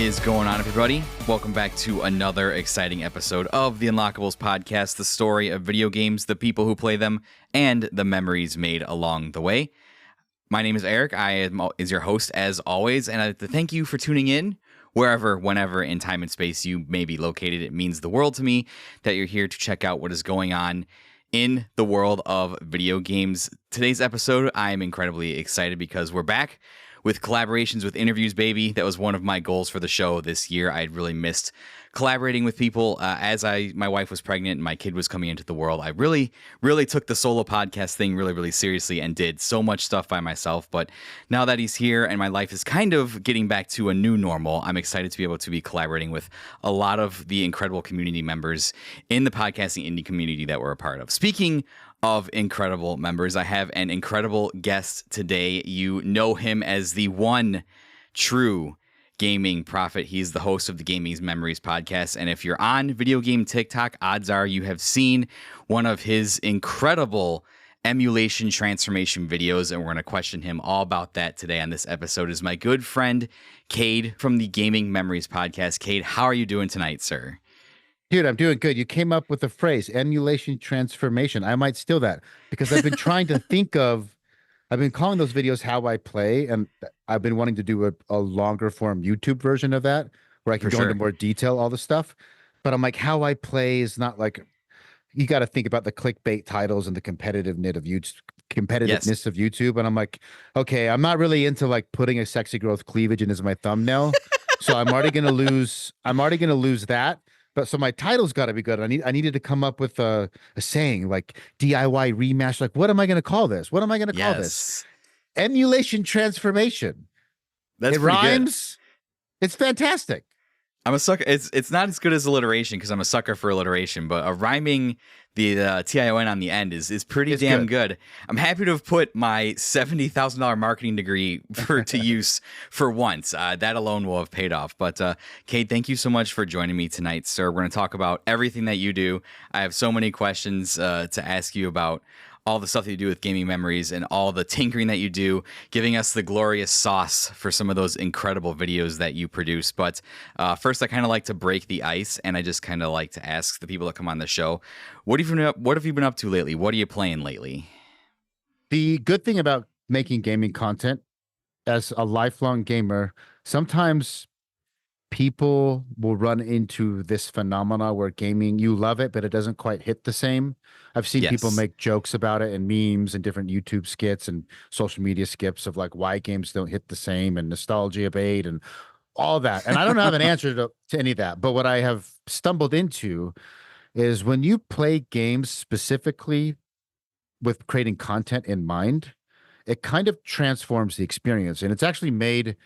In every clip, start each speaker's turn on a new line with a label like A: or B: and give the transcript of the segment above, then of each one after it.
A: is going on, everybody? Welcome back to another exciting episode of the Unlockables podcast, the story of video games, the people who play them, and the memories made along the way. My name is Eric. I am your host, as always, and I'd like to thank you for tuning in wherever, whenever in time and space you may be located. It means the world to me that you're here to check out what is going on in the world of video games. Today's episode, I am incredibly excited because we're back with collaborations, with interviews, baby. That was one of my goals for the show this year. I'd really missed collaborating with people. As my wife was pregnant and my kid was coming into the world, I really took the solo podcast thing really seriously and did so much stuff by myself. But now that he's here and my life is kind of getting back to a new normal, I'm excited to be able to be collaborating with a lot of the incredible community members in the podcasting indie community that we're a part of. Speaking of incredible members, I have an incredible guest today. You know him as the one true gaming prophet. He's the host of the Gaming Memories podcast. And if you're on video game TikTok, odds are you have seen one of his incredible emulation transformation videos. And we're going to question him all about that today on this episode. Is my good friend Kade from the Gaming Memories podcast. Kade, how are you doing tonight, sir?
B: Dude, I'm doing good. You came up with the phrase emulation transformation. I might steal that because I've been trying to think of, I've been calling those videos how I play, and I've been wanting to do a longer form YouTube version of that where I can go into more detail, all the stuff. But I'm like, how I play is not like, you got to think about the clickbait titles and the competitiveness of YouTube. And I'm like, okay, I'm not really into like putting a sexy girl's cleavage in as my thumbnail. So I'm already going to lose that. But so my title's got to be good. I needed to come up with a saying like DIY rematch. Like, what am I going to call this? What am I going to call this? Emulation transformation.
A: That's
B: it rhymes. Good. It's fantastic.
A: I'm a sucker. It's not as good as alliteration because I'm a sucker for alliteration, but rhyming the TION on the end is pretty damn good. I'm happy to have put my $70,000 marketing degree to use for once. That alone will have paid off. But Kade, thank you so much for joining me tonight, sir. We're going to talk about everything that you do. I have so many questions to ask you about all the stuff that you do with Gaming Memories and all the tinkering that you do, giving us the glorious sauce for some of those incredible videos that you produce. But first, I kind of like to break the ice, and I just kind of like to ask the people that come on the show, what have you been up to lately? What are you playing lately?
B: The good thing about making gaming content as a lifelong gamer, sometimes people will run into this phenomena where gaming, you love it, but it doesn't quite hit the same. I've seen people make jokes about it and memes and different YouTube skits and social media skips of like why games don't hit the same and nostalgia bait and all that. And I don't have an answer to any of that. But what I have stumbled into is when you play games specifically with creating content in mind, it kind of transforms the experience. And it's actually made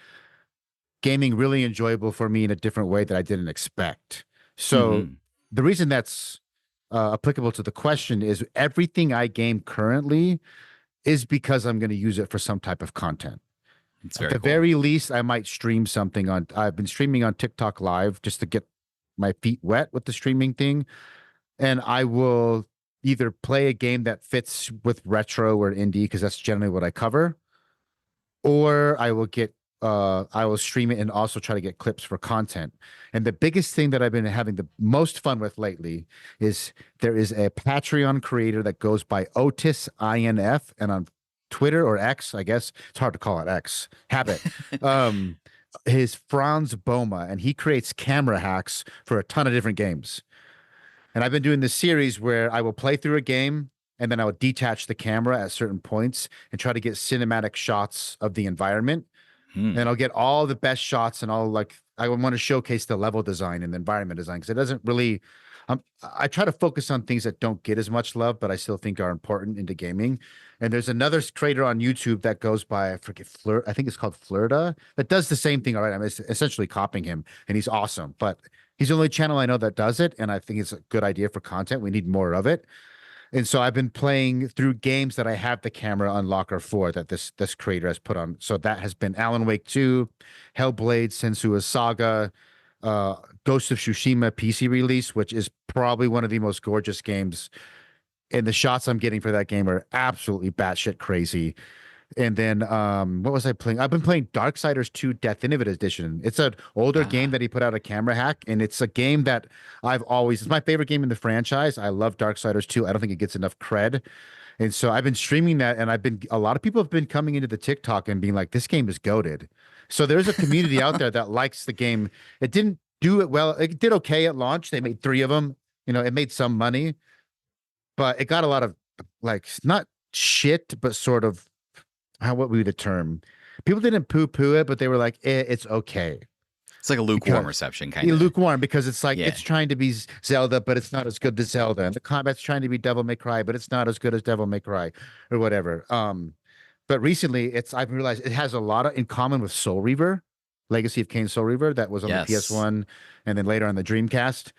B: gaming really enjoyable for me in a different way that I didn't expect. So the reason that's applicable to the question is everything I game currently is because I'm going to use it for some type of content. At the very least, I might stream something on. I've been streaming on TikTok Live just to get my feet wet with the streaming thing. And I will either play a game that fits with retro or indie, because that's generally what I cover, or I will stream it and also try to get clips for content. And the biggest thing that I've been having the most fun with lately is there is a Patreon creator that goes by Otis INF, and on Twitter or X, I guess it's hard to call it X, Habit. His Franz Boma, and he creates camera hacks for a ton of different games. And I've been doing this series where I will play through a game and then I will detach the camera at certain points and try to get cinematic shots of the environment. And I'll get all the best shots, and I want to showcase the level design and the environment design, because it doesn't really, I try to focus on things that don't get as much love, but I still think are important into gaming. And there's another creator on YouTube that goes by, I forget, I think it's called Flirta, that does the same thing. All right, I'm essentially copying him, and he's awesome, but he's the only channel I know that does it. And I think it's a good idea for content. We need more of it. And so I've been playing through games that I have the camera unlocker for, that this creator has put on. So that has been Alan Wake 2, Hellblade, Sensua's Saga, Ghost of Tsushima PC release, which is probably one of the most gorgeous games. And the shots I'm getting for that game are absolutely batshit crazy. And then what was I playing? I've been playing Darksiders 2 Definitive Edition. It's an older game
A: Ah,
B: that he put out a camera hack, and it's a game that it's my favorite game in the franchise. I love Darksiders 2. I don't think it gets enough cred. And so I've been streaming that, and a lot of people have been coming into the TikTok and being like, this game is goated. So there's a community out there that likes the game. It didn't do it well. It did okay at launch. They made three of them. It made some money, but it got a lot of like not shit, but sort of what would be the term? People didn't poo-poo it, but they were like, it's okay.
A: it's like a lukewarm
B: Because
A: reception, kind of.
B: lukewarm, because it's like
A: Yeah.
B: it's trying to be Zelda, but it's not as good as Zelda. And the combat's trying to be Devil May Cry, but it's not as good as Devil May Cry, or whatever. But recently I've realized it has a lot in common with Soul Reaver, Legacy of Kain Soul Reaver, that was on the
A: Yes.
B: PS1 and then later on the Dreamcast.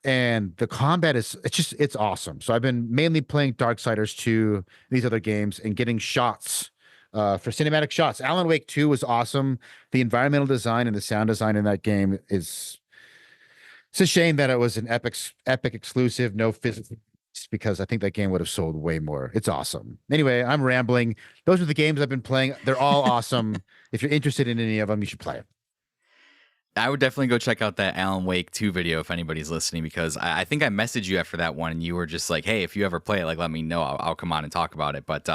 B: And the combat it's awesome. So I've been mainly playing Darksiders 2, these other games, and getting shots for cinematic shots. Alan Wake 2 was awesome. The environmental design and the sound design in that game is it's a shame that it was an epic exclusive, no physical, because I think that game would have sold way more. It's awesome. Anyway, I'm rambling. Those are the games I've been playing. They're all awesome. If you're interested in any of them, you should play it.
A: I would definitely go check out that Alan Wake 2 video if anybody's listening, because I think I messaged you after that one and you were just like, hey, if you ever play it, like, let me know. I'll come on and talk about it. But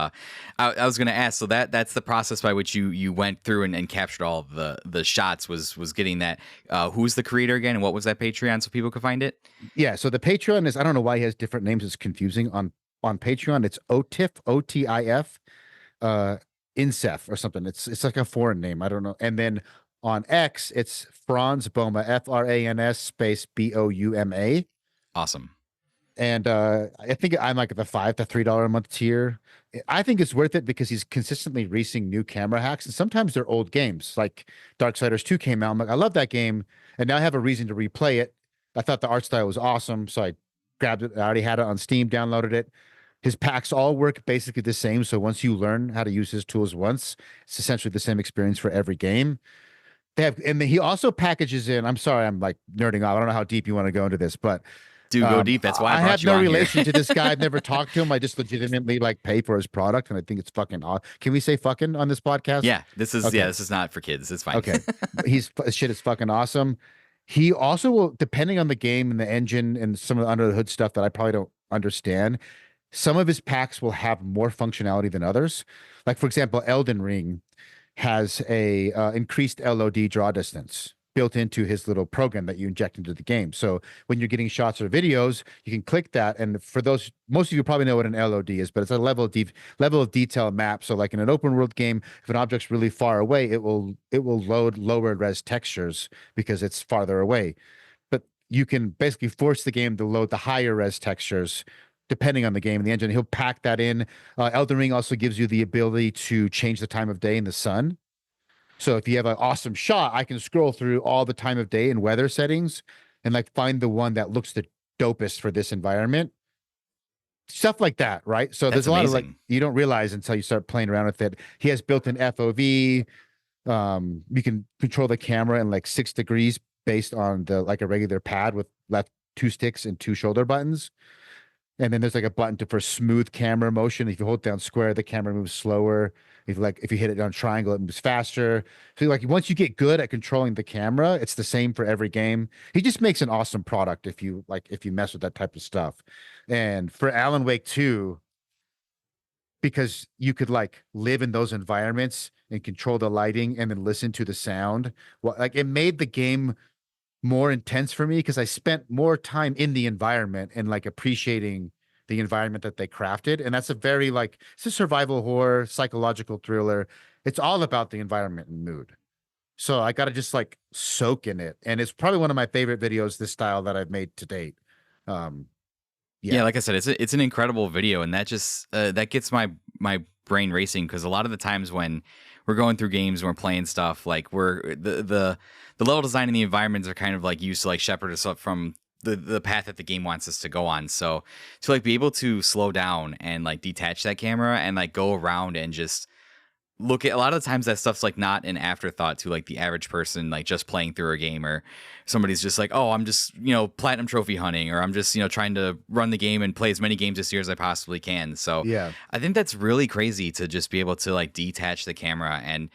A: I was going to ask, so that's the process by which you went through and captured all of the shots was getting that. Who's the creator again? And what was that Patreon so people could find it?
B: Yeah, so the Patreon is, I don't know why he has different names. It's confusing. On Patreon, it's OTIF, OTIF, uh, Insef or something. It's like a foreign name. I don't know. And then on X, it's Franz Boma, FRANS space BOUMA.
A: Awesome.
B: And I think I'm like the $3 a month tier. I think it's worth it because he's consistently releasing new camera hacks, and sometimes they're old games. Like Darksiders 2 came out. I'm like, I love that game, and now I have a reason to replay it. I thought the art style was awesome, so I grabbed it. I already had it on Steam, downloaded it. His packs all work basically the same. So once you learn how to use his tools once, it's essentially the same experience for every game. And he also packages in. I'm sorry, I'm like nerding off. I don't know how deep you want to go into this, but
A: Do go deep. That's why I
B: I
A: brought
B: have
A: you
B: no
A: on here.
B: relation to this guy. I've never talked to him. I just legitimately like pay for his product, and I think it's fucking awesome. Can we say fucking on this podcast?
A: Yeah,
B: Okay.
A: this is not for kids. It's fine.
B: Okay. His shit is fucking awesome. He also will, depending on the game and the engine and some of the under the hood stuff that I probably don't understand, some of his packs will have more functionality than others. Like for example, Elden Ring has a increased LOD draw distance built into his little program that you inject into the game. So when you're getting shots or videos, you can click that. And for those, most of you probably know what an LOD is, but it's a level of detail map. So like in an open world game, if an object's really far away, it will load lower res textures because it's farther away. But you can basically force the game to load the higher res textures depending on the game and the engine. He'll pack that in. Elden Ring also gives you the ability to change the time of day in the sun. So if you have an awesome shot, I can scroll through all the time of day and weather settings and like find the one that looks the dopest for this environment. Stuff like that, right? So
A: That's
B: there's a lot of like
A: amazing.
B: you don't realize until you start playing around with it. He has built-in FOV. You can control the camera in like 6 degrees based on the like a regular pad with left two sticks and two shoulder buttons. And then there's like a button for smooth camera motion. If you hold down square, the camera moves slower. If you hit it down triangle, it moves faster. So like once you get good at controlling the camera, it's the same for every game. He just makes an awesome product if you mess with that type of stuff. And for Alan Wake 2, because you could like live in those environments and control the lighting and then listen to the sound. Well, like it made the game more intense for me because I spent more time in the environment and like appreciating the environment that they crafted. And that's a very like it's a survival horror, psychological thriller. It's all about the environment and mood. So I got to just like soak in it. And it's probably one of my favorite videos this style that I've made to date. Um,
A: Yeah,
B: yeah.
A: like I said, it's an incredible video, and that just that gets my brain racing, because a lot of the times when we're going through games and we're playing stuff, like the level design and the environments are kind of like used to like shepherd us up from the path that the game wants us to go on. So to like be able to slow down and like detach that camera and like go around and just look at a lot of the times that stuff's like not an afterthought to like the average person, like just playing through a game, or somebody's just like, oh, I'm just, platinum trophy hunting, or I'm just, trying to run the game and play as many games this year as I possibly can. So
B: Yeah.
A: I think that's really crazy to just be able to like detach the camera and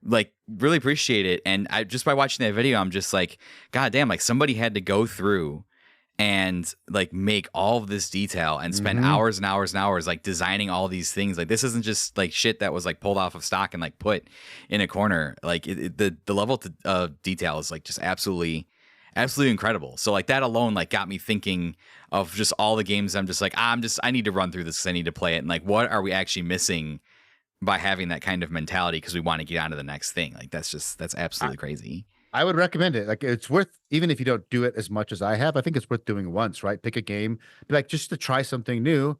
A: like really appreciate it. And I just by watching that video, I'm just like, God damn, like somebody had to go through and like make all of this detail and spend
B: Mm-hmm.
A: hours and hours and hours like designing all these things. Like this isn't just like shit that was like pulled off of stock and like put in a corner. Like the level of detail is like just absolutely incredible. So like that alone like got me thinking of just all the games. I'm just like, I need to run through this 'cause I need to play it. And like, what are we actually missing by having that kind of mentality? Because we want to get on to the next thing. Like that's absolutely crazy.
B: I would recommend it. Like it's worth, even if you don't do it as much as I have, I think it's worth doing once, right? Pick a game, be like, just to try something new.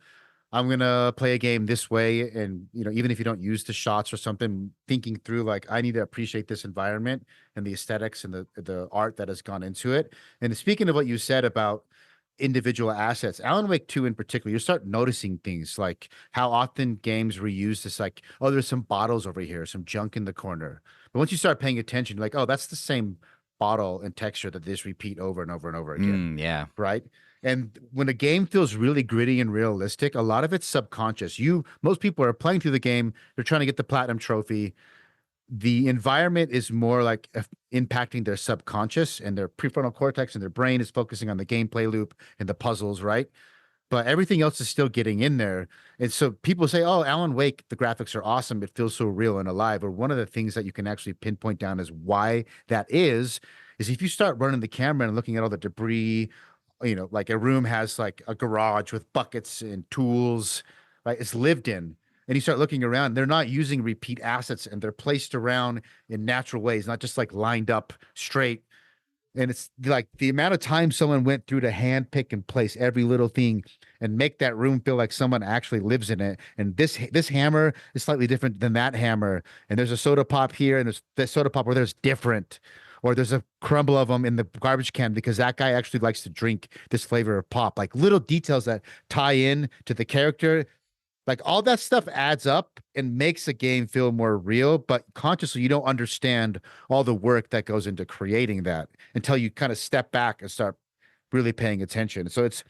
B: I'm gonna play a game this way, and even if you don't use the shots or something, thinking through like I need to appreciate this environment and the aesthetics and the art that has gone into it. And speaking of what you said about individual assets, Alan Wake 2 in particular, you start noticing things like how often games reuse this, like, oh, there's some bottles over here, some junk in the corner. But once you start paying attention, you're like, oh, that's the same bottle and texture that this repeat over and over and over again.
A: Yeah.
B: Right. And when a game feels really gritty and realistic, a lot of it's subconscious. Most people are playing through the game, they're trying to get the platinum trophy. The environment is more like impacting their subconscious, and their prefrontal cortex and their brain is focusing on the gameplay loop and the puzzles, right? But everything else is still getting in there. And so people say, oh, Alan Wake, the graphics are awesome. It feels so real and alive. Or one of the things that you can actually pinpoint down as why that is if you start running the camera and looking at all the debris, like a room has like a garage with buckets and tools, right? It's lived in. And you start looking around, they're not using repeat assets, and they're placed around in natural ways, not just like lined up straight. And it's like the amount of time someone went through to hand pick and place every little thing and make that room feel like someone actually lives in it. And this hammer is slightly different than that hammer. And there's a soda pop here, and there's this soda pop where there's different. Or there's a crumble of them in the garbage can because that guy actually likes to drink this flavor of pop. Like little details that tie in to the character, like all that stuff adds up and makes a game feel more real, but consciously you don't understand all the work that goes into creating that until you kind of step back and start really paying attention. So it's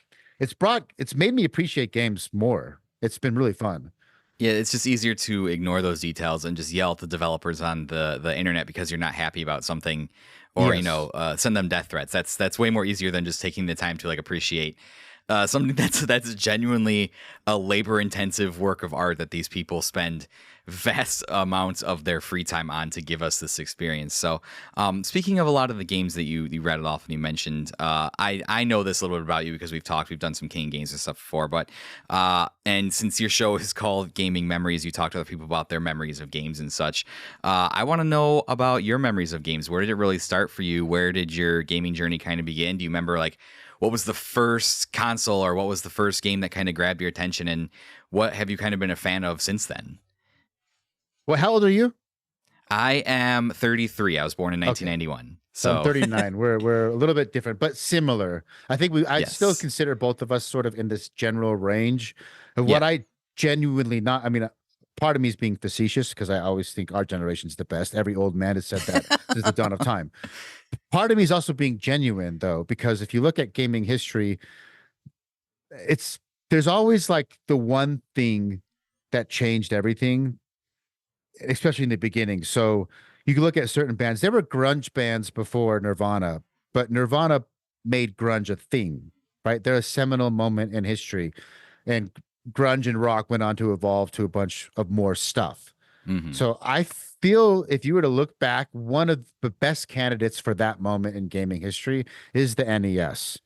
B: made me appreciate games more. It's been really fun.
A: Yeah, it's just easier to ignore those details and just yell at the developers on the internet because you're not happy about something, or
B: Yes.
A: send them death threats. That's way more easier than just taking the time to like appreciate something that's genuinely a labor intensive work of art that these people spend vast amounts of their free time on to give us this experience. So speaking of a lot of the games that you rattled off and you mentioned, I know this a little bit about you because we've done some King games and stuff before, but and since your show is called Gaming Memories, you talk to other people about their memories of games and such. I want to know about your memories of games. Where did it really start for you? Where did your gaming journey kind of begin? Do you remember like what was the first console, or what was the first game that kind of grabbed your attention, and what have you kind of been a fan of since then?
B: Well, how old are you?
A: I am 33. I was born in
B: Okay.
A: 1991.
B: So I'm
A: So
B: 39. We're a little bit different, but similar. I think I still
A: yes.
B: consider both of us sort of in this general range. And
A: Yeah.
B: what I genuinely not, I mean, part of me is being facetious because I always think our generation's the best. Every old man has said that since the dawn of time. Part of me is also being genuine though, because if you look at gaming history, it's there's always like the one thing that changed everything, especially in the beginning. So you can look at certain bands. There were grunge bands before Nirvana, but Nirvana made grunge a thing, right? They're a seminal moment in history. And grunge and rock went on to evolve to a bunch of more stuff.
A: Hmm.
B: So I feel if you were to look back, one of the best candidates for that moment in gaming history is the NES.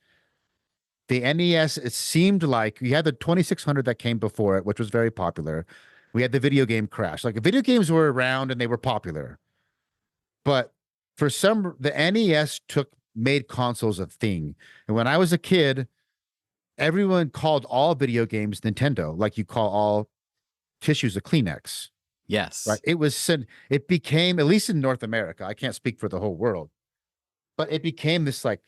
B: The NES, it seemed like you had the 2600 that came before it, which was very popular. We had the video game crash. Like video games were around and they were popular. But for the NES made consoles a thing. And when I was a kid, everyone called all video games Nintendo, like you call all tissues a Kleenex, right?
A: Yes.
B: It became, at least in North America, I can't speak for the whole world, but it became this like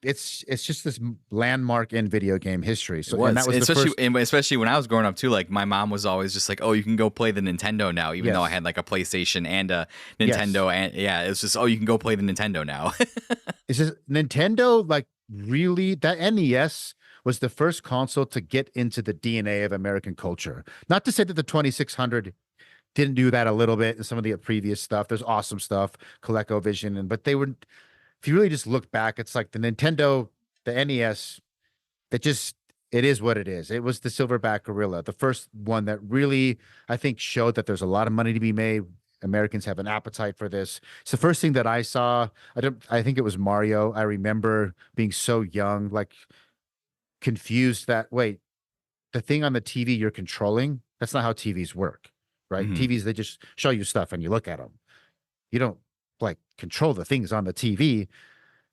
B: it's just this landmark in video game history.
A: It
B: So, and that
A: was,
B: was the
A: especially
B: first.
A: especially when I was growing up too. Like my mom was always just like, "Oh, you can go play the Nintendo now," even though I
B: Yes,
A: had like a PlayStation and a
B: yes.
A: Nintendo, and yeah, it's just, "Oh, you can go play the Nintendo now."
B: It's just Nintendo, like really, that NES was the first console to get into the DNA of American culture. Not to say that the 2600 didn't do that a little bit and some of the previous stuff. There's awesome stuff, ColecoVision, and but they were, if you really just look back, it's like the Nintendo, the NES, that just it is what it is. It was the silverback gorilla, the first one that really, I think, showed that there's a lot of money to be made. Americans have an appetite for this. It's the first thing that I saw. I think it was Mario. I remember being so young, like confused that wait, the thing on the TV you're controlling, that's not how TVs work, right?
A: Hmm.
B: TVs, they just show you stuff and you look at them. You don't like control the things on the TV.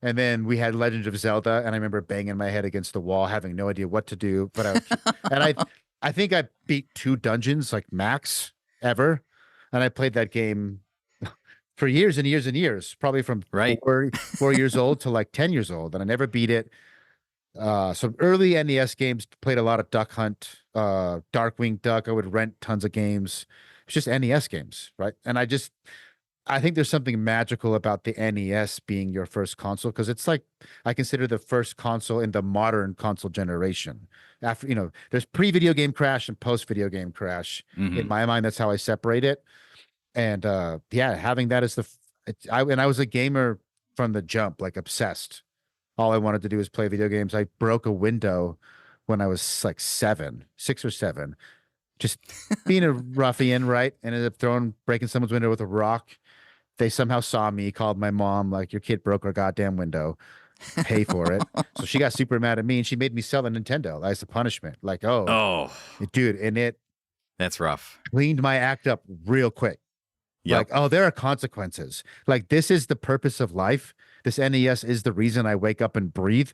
B: And then we had Legend of Zelda, and I remember banging my head against the wall, having no idea what to do. But I would keep, and I think I beat 2 dungeons, like max ever, and I played that game for years and years and years, probably from
A: Right.
B: 4 years old to like 10 years old, and I never beat it. Some early NES games, played a lot of Duck Hunt, Darkwing Duck. I would rent tons of games. It's just NES games, right? And I think there's something magical about the NES being your first console because it's like I consider the first console in the modern console generation. After, there's pre-video game crash and post-video game crash. In
A: Hmm.
B: my mind, that's how I separate it. And yeah, having that as I was a gamer from the jump, like obsessed. All I wanted to do was play video games. I broke a window when I was like 6 or 7, just being a ruffian, right? Ended up breaking someone's window with a rock. They somehow saw me, called my mom, like, your kid broke our goddamn window, pay for it. So she got super mad at me and she made me sell the Nintendo as a punishment. Like, oh,
A: Oh,
B: dude, and it
A: that's rough.
B: cleaned my act up real quick. Like,
A: Yep.
B: oh, there are consequences. Like, this is the purpose of life. This NES is the reason I wake up and breathe.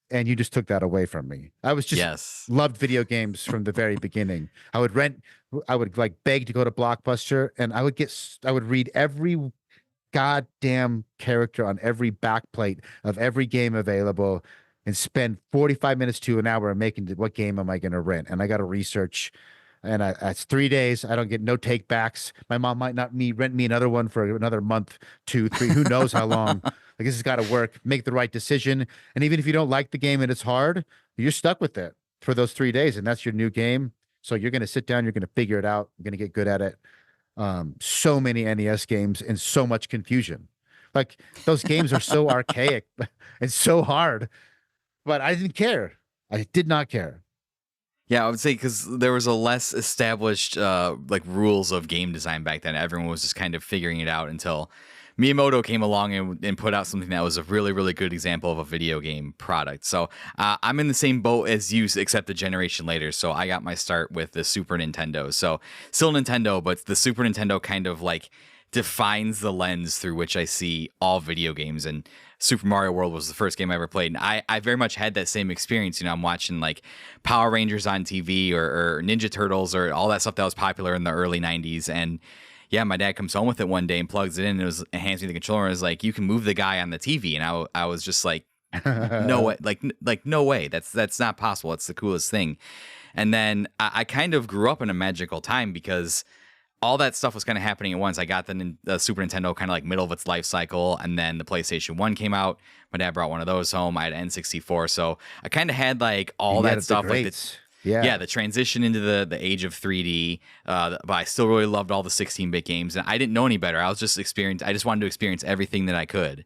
B: And you just took that away from me. I was just
A: Yes.
B: loved video games from the very beginning. I would like beg to go to Blockbuster and I would read every goddamn character on every backplate of every game available and spend 45 minutes to an hour making what game am I going to rent? And I got to research. And that's 3 days. I don't get no take backs. My mom might not rent me another one for another month, 2, 3, who knows how long. Like, this has got to work, make the right decision. And even if you don't like the game and it's hard, you're stuck with it for those 3 days. And that's your new game. So you're going to sit down, you're going to figure it out, you're going to get good at it. So many NES games and so much confusion. Like, those games are so archaic and so hard, but I didn't care. I did not care.
A: Yeah, I would say because there was a less established like rules of game design back then. Everyone was just kind of figuring it out until Miyamoto came along and put out something that was a really, really good example of a video game product. So I'm in the same boat as you, except a generation later. So I got my start with the Super Nintendo. So still Nintendo, but the Super Nintendo kind of like defines the lens through which I see all video games. And Super Mario World was the first game I ever played. And I very much had that same experience. You know, I'm watching like Power Rangers on TV or Ninja Turtles or all that stuff that was popular in the early 90s. And yeah, my dad comes home with it one day and plugs it in and hands me the controller and is like, you can move the guy on the TV. And I was just like, no way, like no way. That's not possible. It's the coolest thing. And then I kind of grew up in a magical time because all that stuff was kind of happening at once. I got the Super Nintendo kind of like middle of its life cycle, and then the PlayStation 1 came out. My dad brought one of those home. I had an N64, so I kind of had like all
B: Yeah,
A: that
B: the
A: stuff, like the
B: greats.
A: yeah,
B: Yeah.
A: the transition into the age of 3D. But I still really loved all the 16-bit games, and I didn't know any better. I just wanted to experience everything that I could,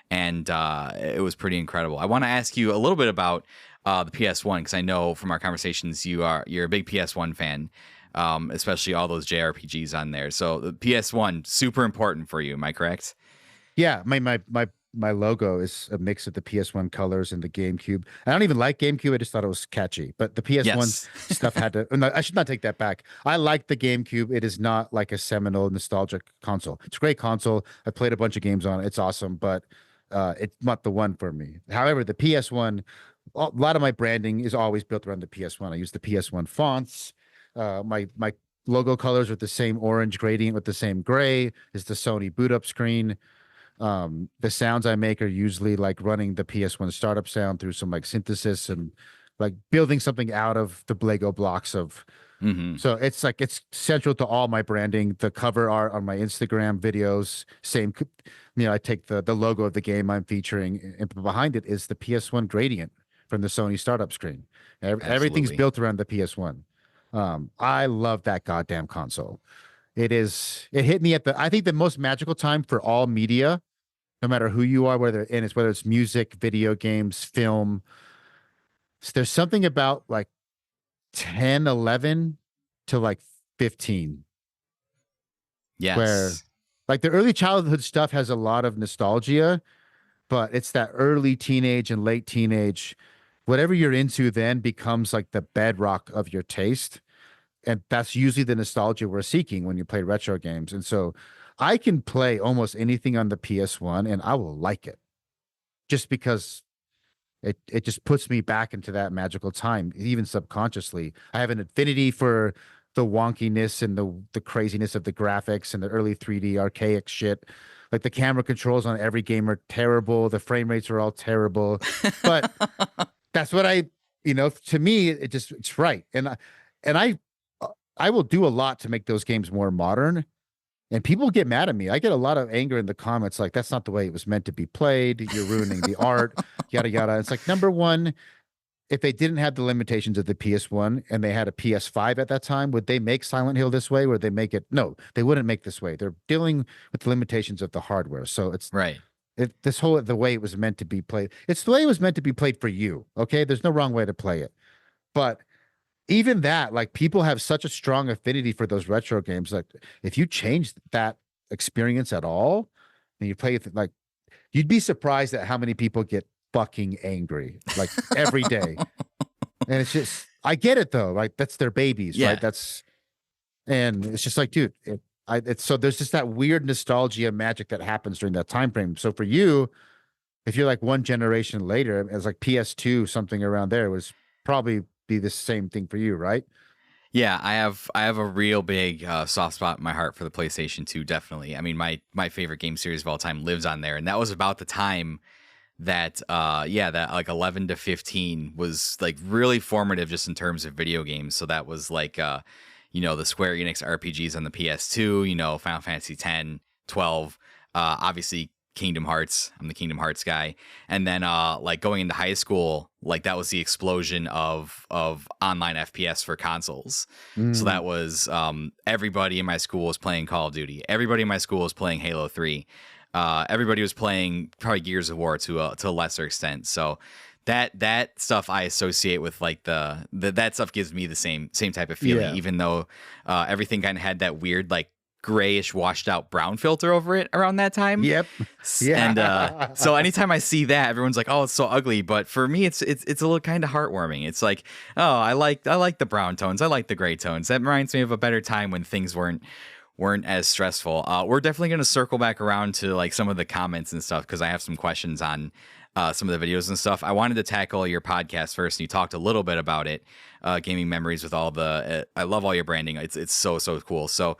A: and it was pretty incredible. I want to ask you a little bit about the PS1 because I know from our conversations you're a big PS1 fan, especially all those JRPGs on there. So the PS1 super important for you. Am I correct?
B: Yeah, my logo is a mix of the PS1 colors and the GameCube. I don't even like GameCube. I just thought it was catchy. But the PS1
A: Yes.
B: stuff had to. No, I should not take that back. I like the GameCube. It is not like a seminal nostalgic console. It's a great console. I played a bunch of games on it. It's awesome, but it's not the one for me. However, the PS1, a lot of my branding is always built around the PS1. I use the PS1 fonts. My logo colors are the same orange gradient with the same gray. Is the Sony boot up screen. The sounds I make are usually like running the PS1 startup sound through some like synthesis and like building something out of the Lego blocks of.
A: Hmm.
B: So it's like it's central to all my branding. The cover art on my Instagram videos, same. I take the logo of the game I'm featuring, and behind it is the PS1 gradient from the Sony startup screen. Everything's
A: Absolutely.
B: built around the PS1. I love that goddamn console. It hit me at I think the most magical time for all media, no matter who you are, whether it's music, video games, film. There's something about like 10, 11 to like 15 where
A: Yes.
B: like the early childhood stuff has a lot of nostalgia, but it's that early teenage and late teenage, whatever you're into then becomes like the bedrock of your taste. And that's usually the nostalgia we're seeking when you play retro games. And so I can play almost anything on the PS1 and I will like it just because it just puts me back into that magical time, even subconsciously. I have an affinity for the wonkiness and the craziness of the graphics and the early 3D archaic shit. Like the camera controls on every game are terrible. The frame rates are all terrible. But that's what to me, it's right. And I will do a lot to make those games more modern. And people get mad at me. I get a lot of anger in the comments, like, that's not the way it was meant to be played. You're ruining the art, yada, yada. It's like, number one, if they didn't have the limitations of the PS1 and they had a PS5 at that time, would they make Silent Hill this way? Would they make it? No, they wouldn't make this way. They're dealing with the limitations of the hardware. So
A: Right.
B: the way it was meant to be played. It's the way it was meant to be played for you. Okay. There's no wrong way to play it. But even that, like people have such a strong affinity for those retro games. Like if you change that experience at all, and you play it like you'd be surprised at how many people get fucking angry like every day. And it's just I get it though, like that's their babies, right?
A: Yeah.
B: And it's just like, dude, it's so there's just that weird nostalgia magic that happens during that time frame. So for you, if you're like one generation later, it's like PS2, something around there was probably be the same thing for you, right?
A: Yeah, I have a real big soft spot in my heart for the PlayStation 2, definitely. I mean, my favorite game series of all time lives on there, and that was about the time that that like 11 to 15 was like really formative just in terms of video games. So that was like the Square Enix RPGs on the PS2, Final Fantasy 10, 12, obviously Kingdom Hearts. I'm the Kingdom Hearts guy. And then like going into high school, like that was the explosion of online FPS for consoles. So
B: Mm,
A: that was everybody in my school was playing Call of Duty. Everybody in my school was playing Halo 3. Everybody was playing probably Gears of War to a lesser extent. So that stuff I associate with like that stuff gives me the same type of feeling,
B: yeah.
A: even though everything kind of had that weird like grayish washed out brown filter over it around that time.
B: Yep.
A: And
B: Yeah.
A: so anytime I see that, everyone's like, "Oh, it's so ugly." But for me, it's a little kind of heartwarming. It's like, "Oh, I like the brown tones. I like the gray tones." That reminds me of a better time when things weren't as stressful. We're definitely going to circle back around to like some of the comments and stuff because I have some questions on some of the videos and stuff. I wanted to tackle your podcast first, and you talked a little bit about it, gaming memories with all the. I love all your branding. It's so cool. So,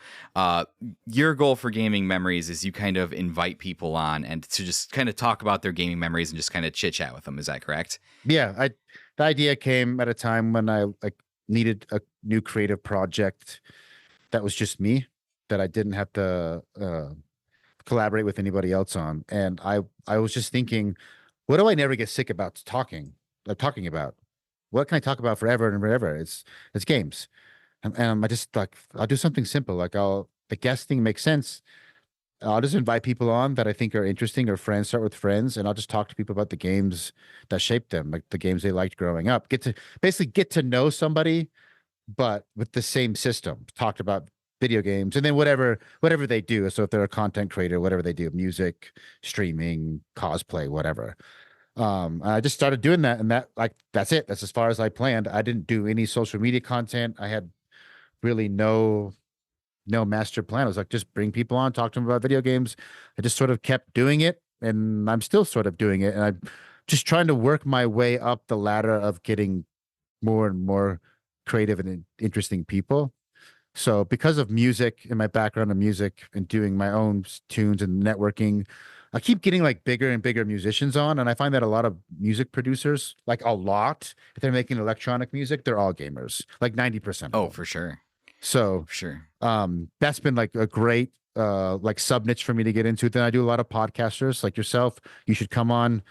A: your goal for gaming memories is you kind of invite people on and to just kind of talk about their gaming memories and just kind of chit chat with them. Is that correct?
B: Yeah. The idea came at a time when I like needed a new creative project that was just me, that I didn't have to collaborate with anybody else on. And I was just thinking, what do I never get sick about talking about? What can I talk about forever and forever? It's games. And I just like I'll do something simple. Like the guest thing makes sense. I'll just invite people on that I think are interesting or friends, start with friends, and I'll just talk to people about the games that shaped them, like the games they liked growing up. Get to know somebody, but with the same system. Talked about video games and then whatever they do. So if they're a content creator, whatever they do, music, streaming, cosplay, whatever. I just started doing that, and that's it. That's as far as I planned. I didn't do any social media content. I had really no master plan. I was like, just bring people on, talk to them about video games. I just sort of kept doing it, and I'm still sort of doing it. And I'm just trying to work my way up the ladder of getting more and more creative and interesting people. So because of music and my background in music and doing my own tunes and networking, I keep getting like bigger and bigger musicians on, and I find that a lot of music producers, like a lot, if they're making electronic music, they're all gamers, like 90% of
A: Oh,
B: them.
A: for sure.
B: So
A: For sure.
B: that's been like a great like sub niche for me to get into. Then I do a lot of podcasters like yourself. You should come on.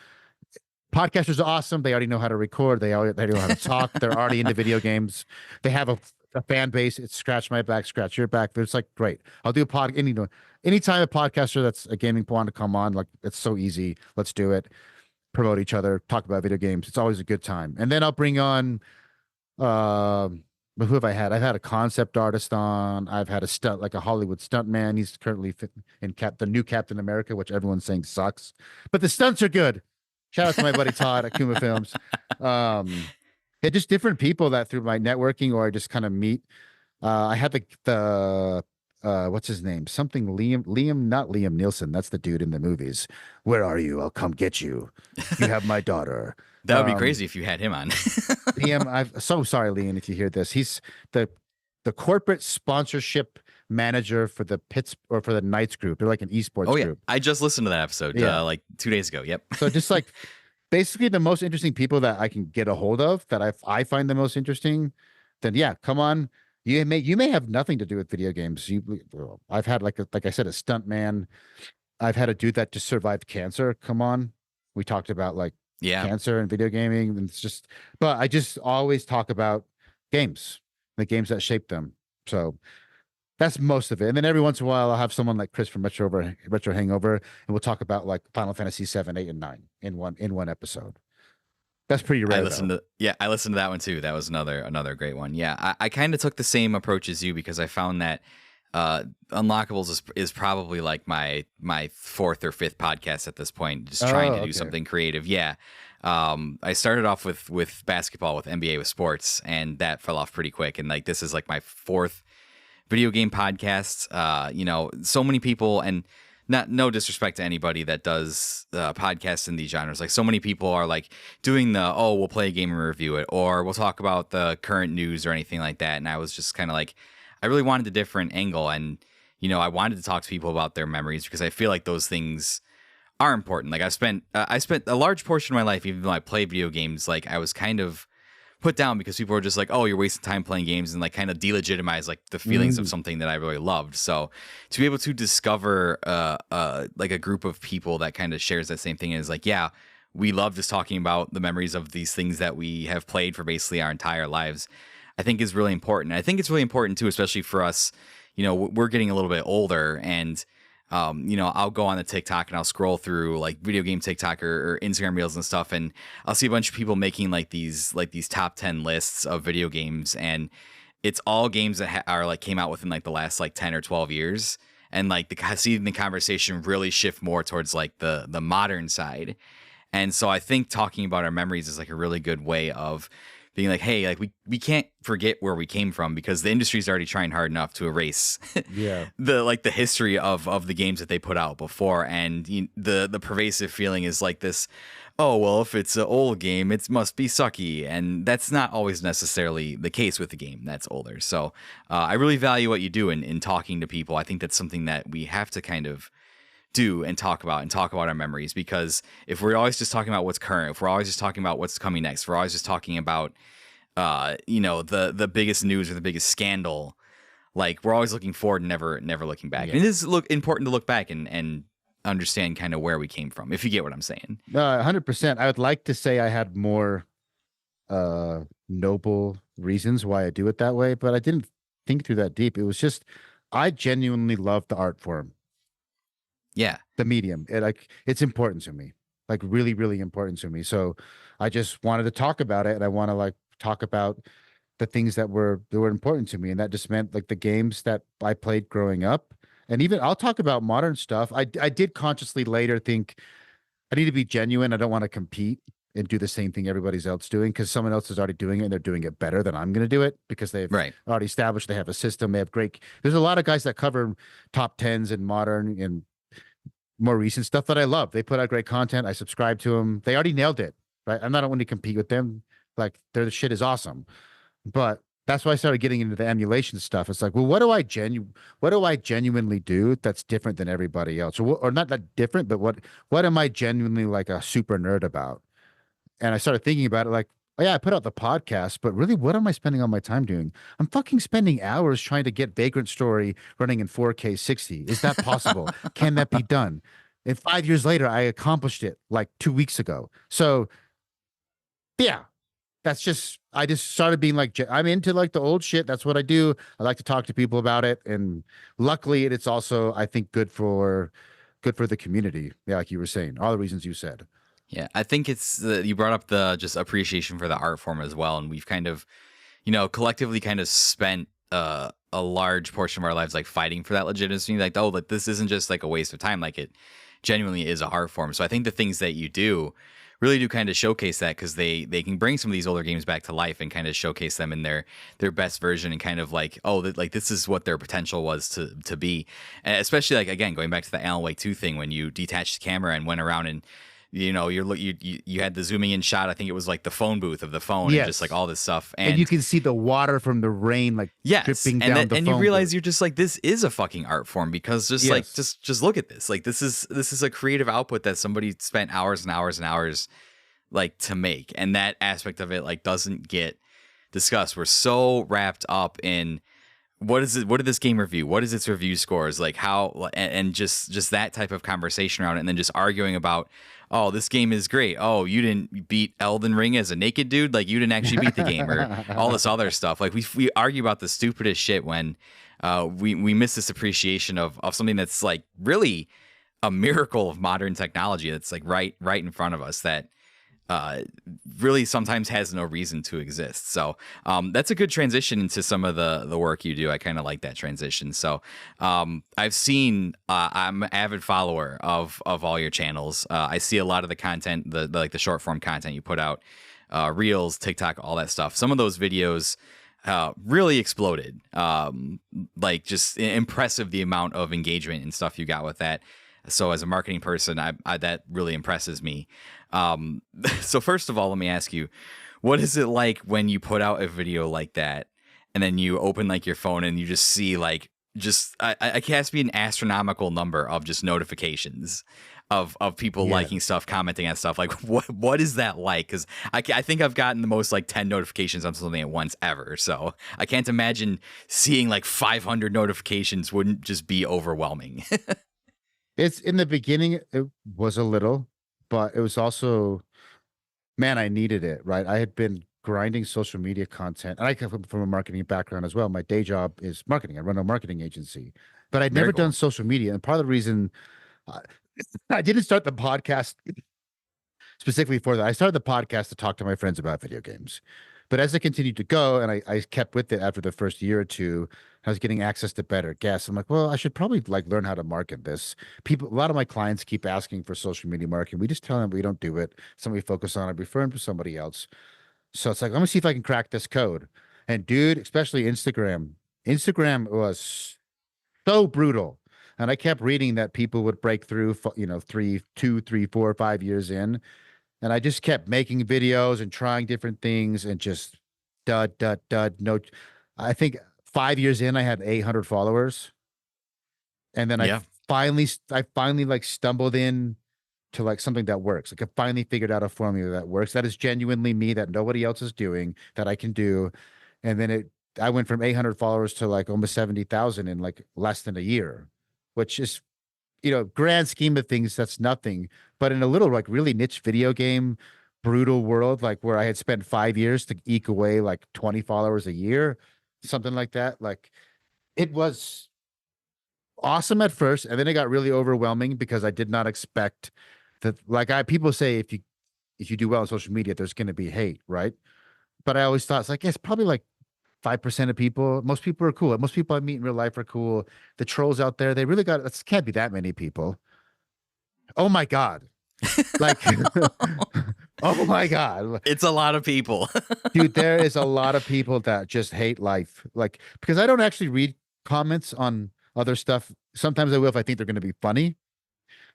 B: Podcasters are awesome. They already know how to record. They know how to talk. They're already into video games. They have a fan base. It's scratch my back, scratch your back. It's like great. I'll do a pod. Anytime a podcaster that's a gaming want to come on, like it's so easy. Let's do it. Promote each other. Talk about video games. It's always a good time. And then I'll bring on but who have I had? I've had a concept artist on. I've had a stunt, like a Hollywood stunt man. He's currently in the new Captain America, which everyone's saying sucks, but the stunts are good. Shout out to my buddy Todd at Kuma Films. Yeah, just different people that through my networking or I just kind of meet. I had the what's his name? Something Liam, not Liam Nielsen. That's the dude in the movies. Where are you? I'll come get you. You have my daughter.
A: That would be crazy if you had him on.
B: Liam, I'm so sorry, Liam, if you hear this. He's the corporate sponsorship manager for the for the Knights group. They're like an esports
A: Oh yeah,
B: group.
A: I just listened to that episode like 2 days ago. Yep.
B: So just like basically the most interesting people that I can get a hold of that I find the most interesting, then yeah, come on. You may have nothing to do with video games. I've had like I said, a stunt man. I've had a dude that just survived cancer. Come on. We talked about like
A: Yeah.
B: cancer and video gaming. And it's just, but I just always talk about games, the games that shape them. So that's most of it. And then every once in a while, I'll have someone like Chris from Retro Hangover, and we'll talk about like Final Fantasy 7, 8, and 9 in one episode. That's pretty rare.
A: I listened to that one too. That was another great one. Yeah, I kind of took the same approach as you because I found that Unlockables is probably like my fourth or fifth podcast at this point, just trying to do something creative. Yeah. I started off with basketball, with NBA, with sports, and that fell off pretty quick. And like this is like my fourth video game podcast. So many people, and no disrespect to anybody that does podcasts in these genres. Like so many people are like doing we'll play a game and review it, or we'll talk about the current news or anything like that. And I was just kind of like, I really wanted a different angle, and I wanted to talk to people about their memories because I feel like those things are important. Like I spent a large portion of my life, even though I played video games, like I was kind of put down because people were just like, oh, you're wasting time playing games, and like kind of delegitimize like the feelings of something that I really loved. So to be able to discover like a group of people that kind of shares that same thing is like, yeah, we love just talking about the memories of these things that we have played for basically our entire lives, I think is really important. I think it's really important too, especially for us, we're getting a little bit older, and I'll go on the TikTok and I'll scroll through like video game TikTok or Instagram reels and stuff, and I'll see a bunch of people making like these top 10 lists of video games, and it's all games that are like came out within like the last like 10 or 12 years, and like seeing the conversation really shift more towards like the modern side. And so I think talking about our memories is like a really good way of being like, hey, like we can't forget where we came from because the industry's already trying hard enough to erase the history of the games that they put out before. And the pervasive feeling is like this, oh, well, if it's an old game, it must be sucky. And that's not always necessarily the case with the game that's older. So I really value what you do in talking to people. I think that's something that we have to kind of do and talk about our memories, because if we're always just talking about what's current, if we're always just talking about what's coming next, if we're always just talking about the biggest news or the biggest scandal, like we're always looking forward and never looking back. And it is important to look back and understand kind of where we came from, if you get what I'm saying.
B: 100%. I would like to say I had more noble reasons why I do it that way, but I didn't think through that deep. It was just I genuinely love the art form.
A: Yeah.
B: The medium. It's important to me. Like really, really important to me. So I just wanted to talk about it, and I want to like talk about the things that were important to me. And that just meant like the games that I played growing up. And even I'll talk about modern stuff. I did consciously later think I need to be genuine. I don't want to compete and do the same thing everybody's else doing, because someone else is already doing it and they're doing it better than I'm going to do it, because they've already established they have a system. They have there's a lot of guys that cover top 10s and modern and more recent stuff that I love. They put out great content. I subscribe to them. They already nailed it, right? I'm not want to compete with them. Like their shit is awesome, but that's why I started getting into the emulation stuff. It's like, well, what do I genuinely do that's different than everybody else, or not that different, but what am I genuinely like a super nerd about? And I started thinking about it, like, oh yeah, I put out the podcast, but really, what am I spending all my time doing? I'm fucking spending hours trying to get Vagrant Story running in 4K 60. Is that possible? Can that be done? And 5 years later, I accomplished it like 2 weeks ago. So yeah, that's just I just started being like I'm into like the old shit. That's what I do. I like to talk to people about it, and luckily, it's also I think good for the community. Yeah, like you were saying, all the reasons you said.
A: Yeah, I think it's you brought up the just appreciation for the art form as well, and we've kind of, collectively kind of spent a large portion of our lives like fighting for that legitimacy. Like, oh, like this isn't just like a waste of time. Like it genuinely is a art form. So I think the things that you do really do kind of showcase that because they can bring some of these older games back to life and kind of showcase them in their best version and kind of like, oh, that like this is what their potential was to be. And especially like again going back to the Alan Wake 2 thing when you detached the camera and went around and you had the zooming in shot. I think it was like the phone booth of the phone and just like
B: Yes.
A: all this stuff.
B: And you can see the water from the rain like
A: Yes,
B: dripping
A: and
B: down the
A: and you
B: phone
A: realize
B: booth.
A: you're just like this is a fucking art form because just like
B: Yes.
A: just look at this. Like this is a creative output that somebody spent hours and hours and hours like to make, and that aspect of it like doesn't get discussed. We're so wrapped up in what is it? What did this game review? What is its review scores? Like how and just that type of conversation around it, and then just arguing about, oh, this game is great. Oh, you didn't beat Elden Ring as a naked dude. Like you didn't actually beat the game, or all this other stuff. Like we argue about the stupidest shit when we miss this appreciation of something that's like really a miracle of modern technology that's like right in front of us that uh, really sometimes has no reason to exist. So that's a good transition into some of the work you do. I kind of like that transition. So I've seen I'm an avid follower of all your channels. I see a lot of the content, the like the short form content you put out, reels, TikTok, all that stuff. Some of those videos really exploded. Like just impressive the amount of engagement and stuff you got with that. So as a marketing person, I that really impresses me. So first of all, let me ask you, what is it like when you put out a video like that and then you open like your phone and you just see like just I can't be an astronomical number of just notifications of people
B: Yeah.
A: liking stuff, commenting on stuff. Like what is that like? Because I think I've gotten the most like 10 notifications on something at once ever. So I can't imagine seeing like 500 notifications wouldn't just be overwhelming.
B: It's in the beginning, it was a little, but it was also, man, I needed it, right? I had been grinding social media content, and I come from a marketing background as well. My day job is marketing. I run a marketing agency, but I'd
A: Very
B: never done
A: cool.
B: social media. And part of the reason I, I didn't start the podcast specifically for that. I started the podcast to talk to my friends about video games. But as it continued to go, and I kept with it after the first year or two, I was getting access to better guests. I'm like, well, I should probably like learn how to market this. People, a lot of my clients keep asking for social media marketing. We just tell them we don't do it. Somebody focus on it, refer them to somebody else. So it's like, let me see if I can crack this code. And dude, especially Instagram, Instagram was so brutal. And I kept reading that people would break through, 3, 2, 3, 4, 5 years in, and I just kept making videos and trying different things and just dud, dud, dud. No, I think 5 years in, I had 800 followers. And then
A: Yeah.
B: I finally like stumbled in to like something that works. Like I finally figured out a formula that works. That is genuinely me that nobody else is doing that I can do. And then I went from 800 followers to like almost 70,000 in like less than a year, which is grand scheme of things, that's nothing. But in a little like really niche video game, brutal world, like where I had spent 5 years to eke away like 20 followers a year, something like that. Like it was awesome at first, and then it got really overwhelming because I did not expect that. Like people say, if you do well on social media, there's going to be hate, right? But I always thought it's like, yeah, it's probably like 5% of people. Most people are cool. Most people I meet in real life are cool. The trolls out there, they really got it. Can't be that many people. Oh my God. Like, oh my God.
A: It's a lot of people.
B: Dude, there is a lot of people that just hate life. Like, because I don't actually read comments on other stuff. Sometimes I will if I think they're going to be funny.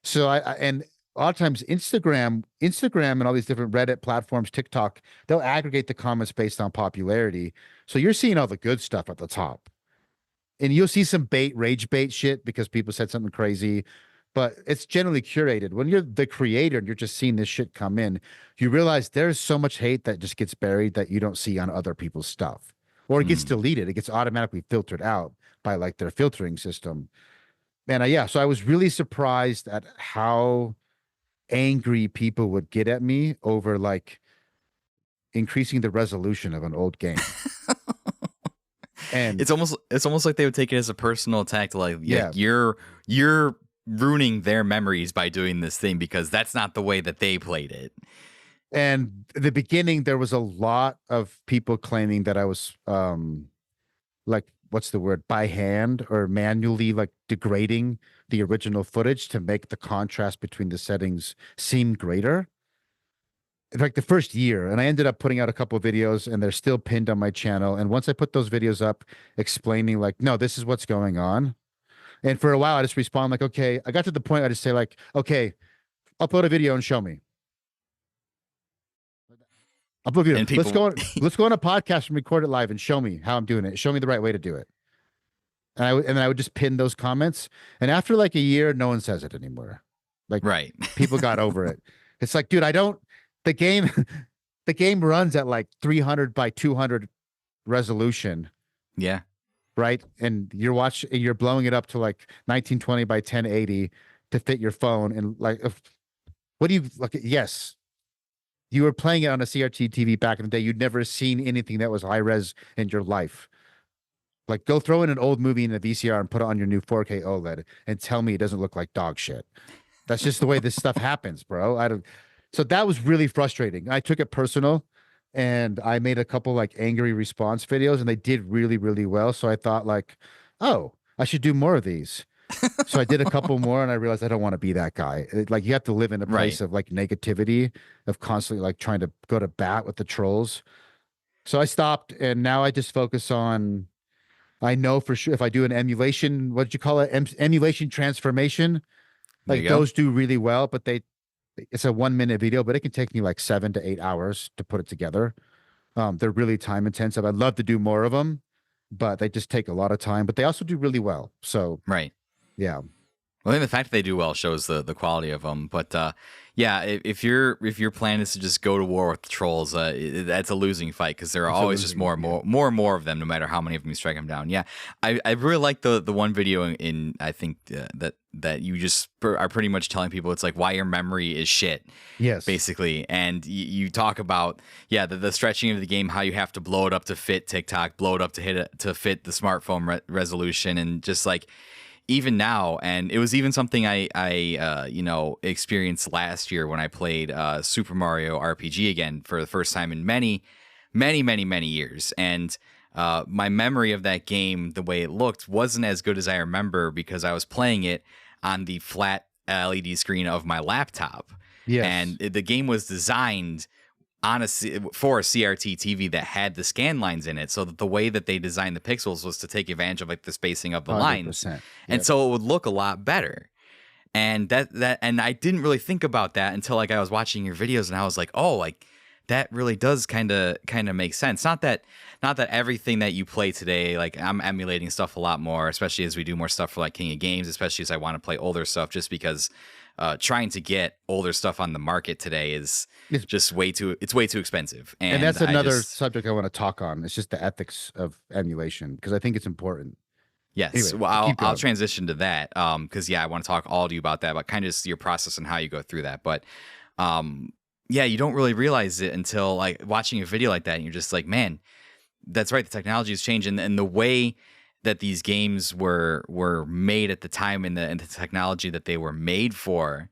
B: So and a lot of times Instagram and all these different Reddit platforms, TikTok, they'll aggregate the comments based on popularity. So you're seeing all the good stuff at the top. And you'll see some rage bait shit because people said something crazy, but it's generally curated. When you're the creator and you're just seeing this shit come in, you realize there's so much hate that just gets buried that you don't see on other people's stuff, or it gets deleted. It gets automatically filtered out by like their filtering system. And yeah, so I was really surprised at how angry people would get at me over like increasing the resolution of an old game. And
A: it's almost like they would take it as a personal attack to like,
B: yeah,
A: you're ruining their memories by doing this thing because that's not the way that they played it.
B: and at the beginning there was a lot of people claiming that I was like, what's the word, by hand or manually like degrading the original footage to make the contrast between the settings seem greater. In fact, the first year, and I ended up putting out a couple of videos and they're still pinned on my channel. And once I put those videos up explaining like, no, this is what's going on. And for a while I just respond like, okay, I got to the point I just say like, okay, upload a video and show me. Upload a video.
A: And people,
B: Let's go on a podcast and record it live and show me how I'm doing it. Show me the right way to do it. And then I would just pin those comments. And after like a year, no one says it anymore. Like
A: right.
B: People got over it. It's like, dude, the game runs at like 300 by 200 resolution.
A: Yeah.
B: Right. And you're blowing it up to like 1920 by 1080 to fit your phone. And like, what do you like? Yes. You were playing it on a CRT TV back in the day. You'd never seen anything that was high res in your life. Like, go throw in an old movie in a VCR and put it on your new 4K OLED and tell me it doesn't look like dog shit. That's just the way this stuff happens, bro. So that was really frustrating. I took it personal and I made a couple like angry response videos and they did really, really well. So I thought like, oh, I should do more of these. So I did a couple more and I realized I don't want to be that guy. Like, you have to live in a place of like negativity, of constantly like trying to go to bat with the trolls. So I stopped and now I just focus on, I know for sure if I do an emulation, what did you call it? Emulation transformation. Like those do really well, but it's a 1 minute video, but it can take me like 7 to 8 hours to put it together. They're really time intensive. I'd love to do more of them, but they just take a lot of time, but they also do really well. So,
A: right.
B: Yeah.
A: Well, I think the fact that they do well shows the quality of them. But yeah, if your plan is to just go to war with the trolls, that's a losing fight because there are always just more and more of them, no matter how many of them you strike them down. Yeah, I really like the one video in I think that you just are pretty much telling people it's like why your memory is shit.
B: Yes,
A: basically, and you talk about the stretching of the game, how you have to blow it up to fit TikTok, blow it up to fit the smartphone resolution, and just like. Even now, and it was even something I experienced last year when I played Super Mario RPG again for the first time in many years. And my memory of that game, the way it looked, wasn't as good as I remember because I was playing it on the flat LED screen of my laptop.
B: Yes.
A: And the game was designed for a CRT TV that had the scan lines in it, so that the way that they designed the pixels was to take advantage of like the spacing of the lines, and so it would look a lot better. And and I didn't really think about that until like I was watching your videos, and I was like, oh, like that really does kind of make sense. Not that everything that you play today, like I'm emulating stuff a lot more, especially as we do more stuff for like King of Games, especially as I want to play older stuff, just because. Trying to get older stuff on the market today is just way too expensive. And
B: that's another subject I want to talk on. It's just the ethics of emulation because I think it's important.
A: Yes. Anyway, well, I'll transition to that because I want to talk all to you about that, but kind of just your process and how you go through that. But you don't really realize it until like watching a video like that, and you're just like, man, that's right. The technology has changed, and the way that these games were made at the time and the technology that they were made for,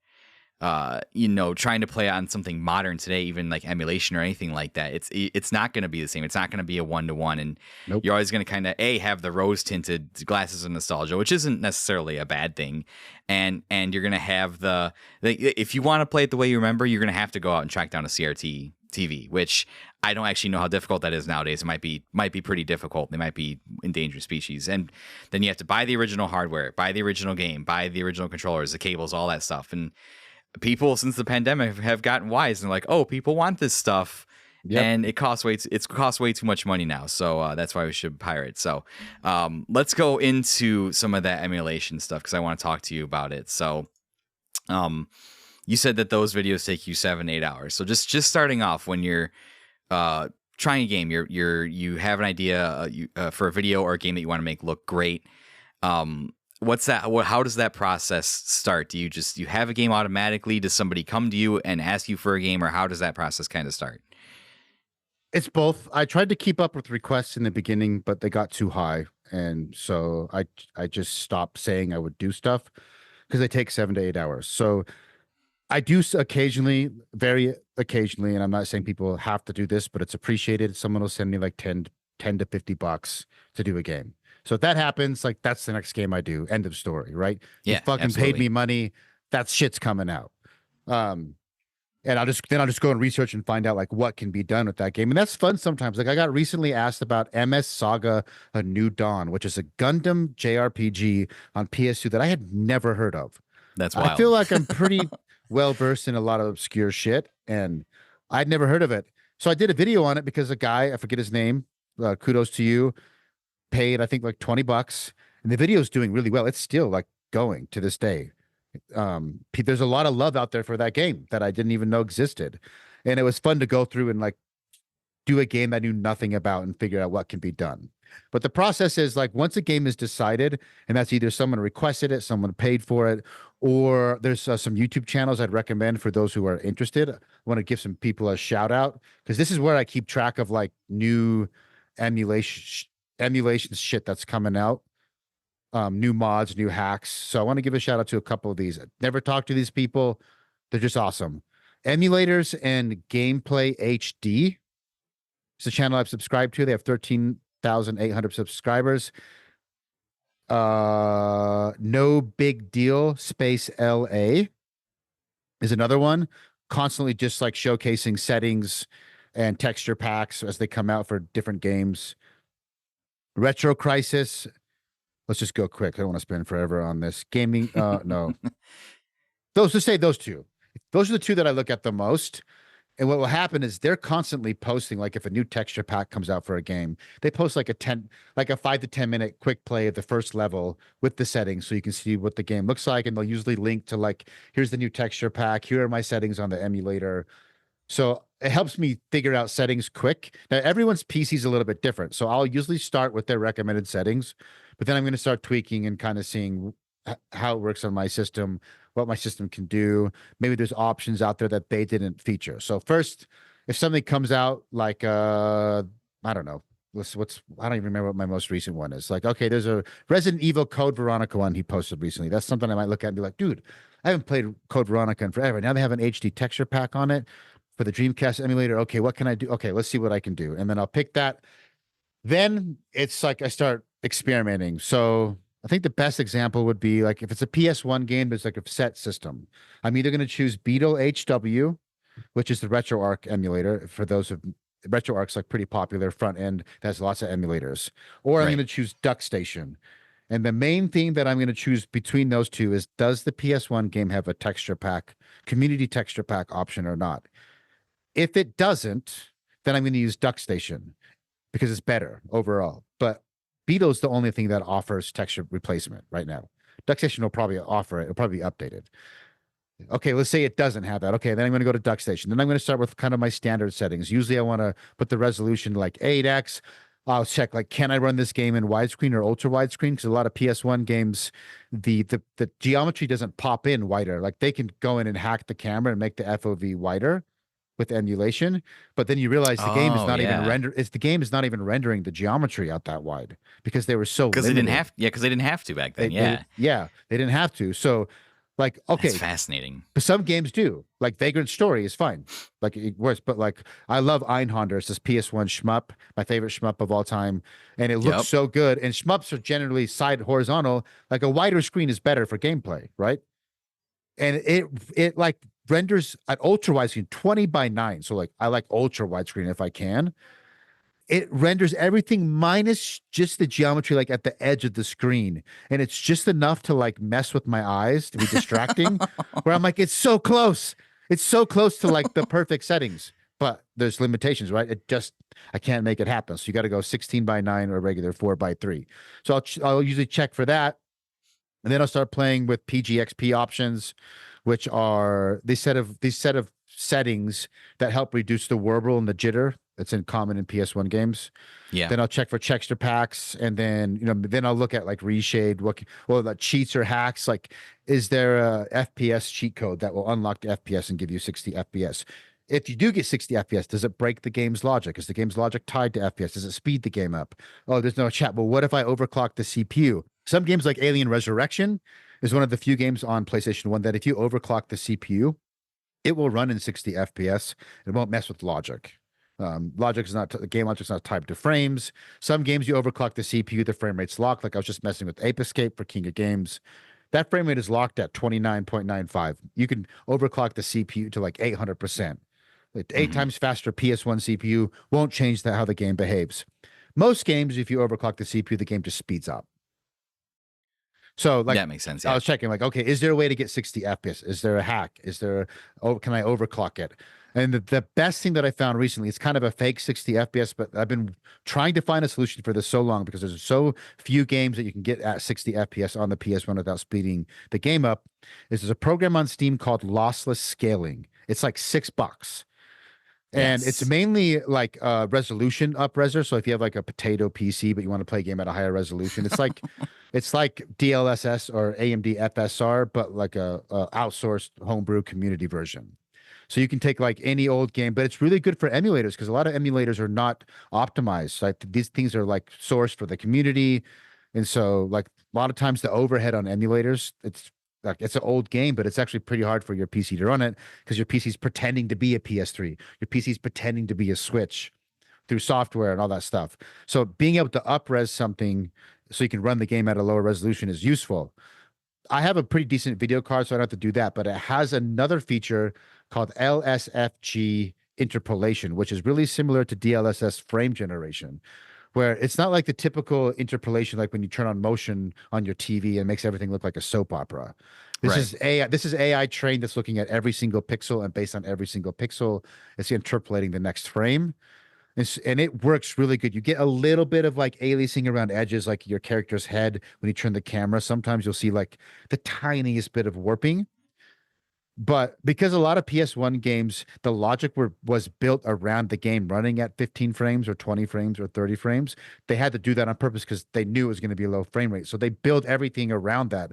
A: trying to play on something modern today, even like emulation or anything like that, it's not going to be the same. It's not going to be a 1-to-1, and you're always going to kind of have the rose tinted glasses of nostalgia, which isn't necessarily a bad thing, and you're going to have if you want to play it the way you remember, you're going to have to go out and track down a CRT TV, which I don't actually know how difficult that is nowadays. It might be pretty difficult. They might be endangered species. And then you have to buy the original hardware, buy the original game, buy the original controllers, the cables, all that stuff. And people since the pandemic have gotten wise and like, oh, people want this stuff,
B: Yep.
A: and it costs way too much money now. So that's why we should pirate. So let's go into some of that emulation stuff because I want to talk to you about it. So you said that those videos take you 7-8 hours. So just starting off when you're trying a game, you have an idea for a video or a game that you want to make look great. What's that? How does that process start? Do you have a game automatically? Does somebody come to you and ask you for a game, or how does that process kind of start?
B: It's both. I tried to keep up with requests in the beginning, but they got too high, and so I just stopped saying I would do stuff because they take 7 to 8 hours. So I do occasionally, very occasionally, and I'm not saying people have to do this, but it's appreciated. Someone will send me like 10 to $50 to do a game. So if that happens, like that's the next game I do. End of story, right? You
A: Yeah,
B: fucking paid
A: absolutely.
B: me money. That shit's coming out. And I'll just go and research and find out like what can be done with that game. And that's fun sometimes. Like I got recently asked about MS Saga A New Dawn, which is a Gundam JRPG on PS2 that I had never heard of.
A: That's
B: I
A: wild.
B: feel like I'm pretty well versed in a lot of obscure shit, and I'd never heard of it. So I did a video on it because a guy, I forget his name, kudos to you, paid I think like $20, and the video's doing really well. It's still like going to this day. There's a lot of love out there for that game that I didn't even know existed, and it was fun to go through and like do a game I knew nothing about and figure out what can be done. But the process is like once a game is decided, and that's either someone requested it, someone paid for it, or there's some YouTube channels I'd recommend for those who are interested. I want to give some people a shout out because this is where I keep track of like new emulation emulation shit that's coming out, new mods, new hacks. So I want to give a shout out to a couple of these. Never talked to these people. They're just awesome. Emulators and Gameplay HD. It's a channel I've subscribed to. They have 13,800 subscribers. No Big Deal Space LA is another one. Constantly just like showcasing settings and texture packs as they come out for different games. Retro Crisis. Let's just go quick. I don't want to spend forever on this. Gaming. No. Just say those two. Those are the two that I look at the most. And what will happen is they're constantly posting, like if a new texture pack comes out for a game, they post like a 5 to 10 minute quick play of the first level with the settings so you can see what the game looks like. And they'll usually link to like, here's the new texture pack, here are my settings on the emulator. So it helps me figure out settings quick. Now everyone's PC is a little bit different. So I'll usually start with their recommended settings, but then I'm going to start tweaking and kind of seeing how it works on my system, what my system can do. Maybe there's options out there that they didn't feature. So first, if something comes out like I don't know, I don't even remember what my most recent one is. Like, okay, there's a Resident Evil Code Veronica one he posted recently. That's something I might look at and be like, dude, I haven't played Code Veronica in forever. Now they have an HD texture pack on it for the Dreamcast emulator. Okay, what can I do? Okay, let's see what I can do. And then I'll pick that. Then it's like I start experimenting. So I think the best example would be like if it's a PS1 game, there's like a set system. I'm either going to choose Beetle HW, which is the RetroArch emulator. For those of RetroArch's like pretty popular front end that has lots of emulators, or I'm
A: Right.
B: going to choose DuckStation. And the main thing that I'm going to choose between those two is does the PS1 game have a texture pack, community texture pack option or not? If it doesn't, then I'm going to use DuckStation because it's better overall. But Beetle's the only thing that offers texture replacement right now. DuckStation will probably offer it. It'll probably be updated. Okay, let's say it doesn't have that. Okay, then I'm going to go to DuckStation. Then I'm going to start with kind of my standard settings. Usually I want to put the resolution to like 8x. I'll check like, can I run this game in widescreen or ultra widescreen? Because a lot of PS1 games, the geometry doesn't pop in wider. Like they can go in and hack the camera and make the FOV wider with emulation, but then you realize the game is
A: Oh
B: not even
A: yeah,
B: the game is not even rendering the geometry out that wide because they were so
A: because they didn't
B: limited.
A: have. Yeah, because they didn't have to back then.
B: They
A: Yeah,
B: yeah, they didn't have to. So like,
A: that's
B: okay,
A: fascinating.
B: but some games do. Like Vagrant Story is fine. Like it works, but like I love Einhander. It's this PS1 shmup, my favorite shmup of all time. And it looks
A: Yep.
B: so good. And shmups are generally side horizontal. Like a wider screen is better for gameplay, right? And it like renders at ultra widescreen 20 by 9. So like I like ultra widescreen if I can. it renders everything minus just the geometry like at the edge of the screen, and it's just enough to like mess with my eyes to be distracting, where I'm like, it's so close to like the perfect settings, but there's limitations, right? I can't make it happen, so you got to go 16:9 or regular 4:3. So I'll usually check for that, and then I'll start playing with PGXP options, which are these set of settings that help reduce the warble and the jitter that's in common in PS1 games.
A: Yeah.
B: Then I'll check for texture packs, and then then I'll look at like reshade, the cheats or hacks. Like, is there a FPS cheat code that will unlock the FPS and give you 60 FPS? If you do get 60 FPS, does it break the game's logic? Is the game's logic tied to FPS? Does it speed the game up? Oh, there's no chat. Well, what if I overclock the CPU? Some games like Alien Resurrection is one of the few games on PlayStation 1 that if you overclock the CPU, it will run in 60 FPS. It won't mess with logic. Game logic's not tied to frames. Some games you overclock the CPU, the frame rate's locked. Like I was just messing with Ape Escape for King of Games. That frame rate is locked at 29.95. You can overclock the CPU to like 800%. Like 8 times faster PS1 CPU won't change how the game behaves. Most games, if you overclock the CPU, the game just speeds up. So like
A: That makes sense.
B: I
A: Yeah.
B: was checking like, okay, is there a way to get 60 FPS? Is there a hack? Can I overclock it? And the best thing that I found recently, it's kind of a fake 60 FPS, but I've been trying to find a solution for this so long because there's so few games that you can get at 60 FPS on the PS1 without speeding the game up. There's a program on Steam called lossless scaling. It's like $6. And it's
A: Yes.
B: mainly like resolution upreser. So if you have like a potato PC, but you want to play a game at a higher resolution, it's like DLSS or AMD FSR, but like a outsourced homebrew community version. So you can take like any old game, but it's really good for emulators because a lot of emulators are not optimized. Like these things are like sourced for the community. And so like a lot of times the overhead on emulators, it's an old game, but it's actually pretty hard for your PC to run it because your PC's pretending to be a PS3. Your PC's pretending to be a Switch through software and all that stuff. So being able to upres something so you can run the game at a lower resolution is useful. I have a pretty decent video card, so I don't have to do that, but it has another feature called LSFG interpolation, which is really similar to DLSS frame generation, where it's not like the typical interpolation, like when you turn on motion on your TV and makes everything look like a soap opera. This
A: Right.
B: is AI. This is AI trained that's looking at every single pixel, and based on every single pixel, it's interpolating the next frame. And it works really good. You get a little bit of like aliasing around edges, like your character's head when you turn the camera. Sometimes you'll see like the tiniest bit of warping. But because a lot of PS1 games, the logic was built around the game running at 15 frames or 20 frames or 30 frames, they had to do that on purpose because they knew it was going to be a low frame rate. So they built everything around that.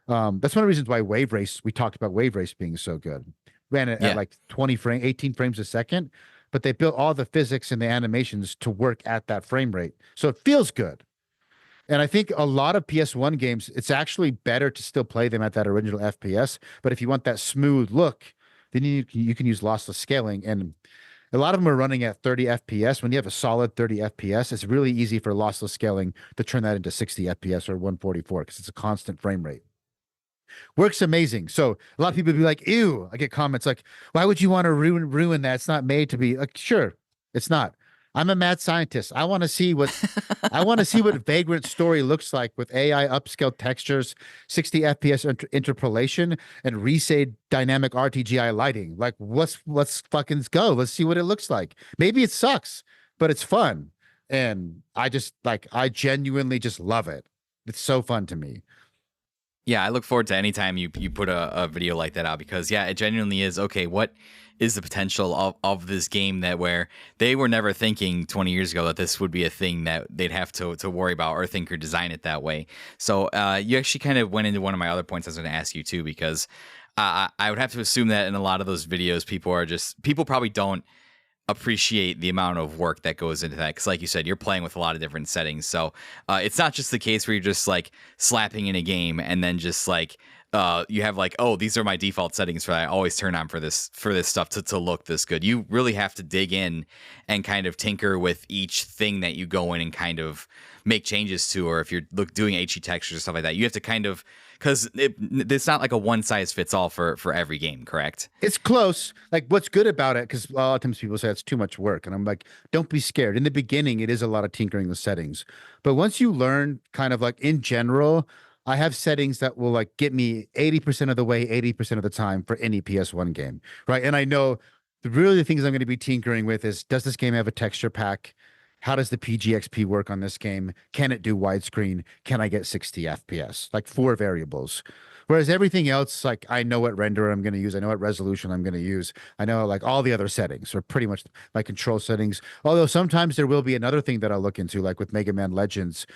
B: That's one of the reasons why Wave Race, we talked about Wave Race being so good. Ran it at
A: Yeah.
B: like 18 frames a second, but they built all the physics and the animations to work at that frame rate. So it feels good. And I think a lot of PS1 games, it's actually better to still play them at that original FPS. But if you want that smooth look, then you can use lossless scaling. And a lot of them are running at 30 FPS. When you have a solid 30 FPS, it's really easy for lossless scaling to turn that into 60 FPS or 144 because it's a constant frame rate. Works amazing. So a lot of people be like, ew. I get comments like, why would you want to ruin that? It's not made to be like, sure, it's not. I'm a mad scientist. I want to see what Vagrant Story looks like with AI upscaled textures, 60 FPS interpolation, and reshade dynamic RTGI lighting. Like, let's fucking go. Let's see what it looks like. Maybe it sucks, but it's fun. And I genuinely just love it. It's so fun to me.
A: Yeah, I look forward to any time you put a video like that out because yeah, it genuinely is okay. What is the potential of this game that where they were never thinking 20 years ago that this would be a thing that they'd have to worry about or think or design it that way. So you actually kind of went into one of my other points I was going to ask you too because I would have to assume that in a lot of those videos people probably don't appreciate the amount of work that goes into that because like you said you're playing with a lot of different settings so it's not just the case where you're just like slapping in a game and then just like you have like oh these are my default settings for that I always turn on for this stuff to look this good. You really have to dig in and kind of tinker with each thing that you go in and kind of make changes to, or if you're doing HE textures or stuff like that, you have to kind of Because it's not like a one size fits all for every game, correct?
B: It's close. Like what's good about it, because a lot of times people say it's too much work, and I'm like, don't be scared. In the beginning, it is a lot of tinkering the settings, but once you learn, kind of like in general, I have settings that will like get me 80% of the way, 80% of the time for any PS1 game, right? And I know really the things I'm going to be tinkering with is, does this game have a texture pack? How does the PGXP work on this game? Can it do widescreen? Can I get 60 FPS? Like 4 variables. Whereas everything else, like I know what renderer I'm going to use. I know what resolution I'm going to use. I know like all the other settings are pretty much my control settings. Although sometimes there will be another thing that I'll look into, like with Mega Man Legends,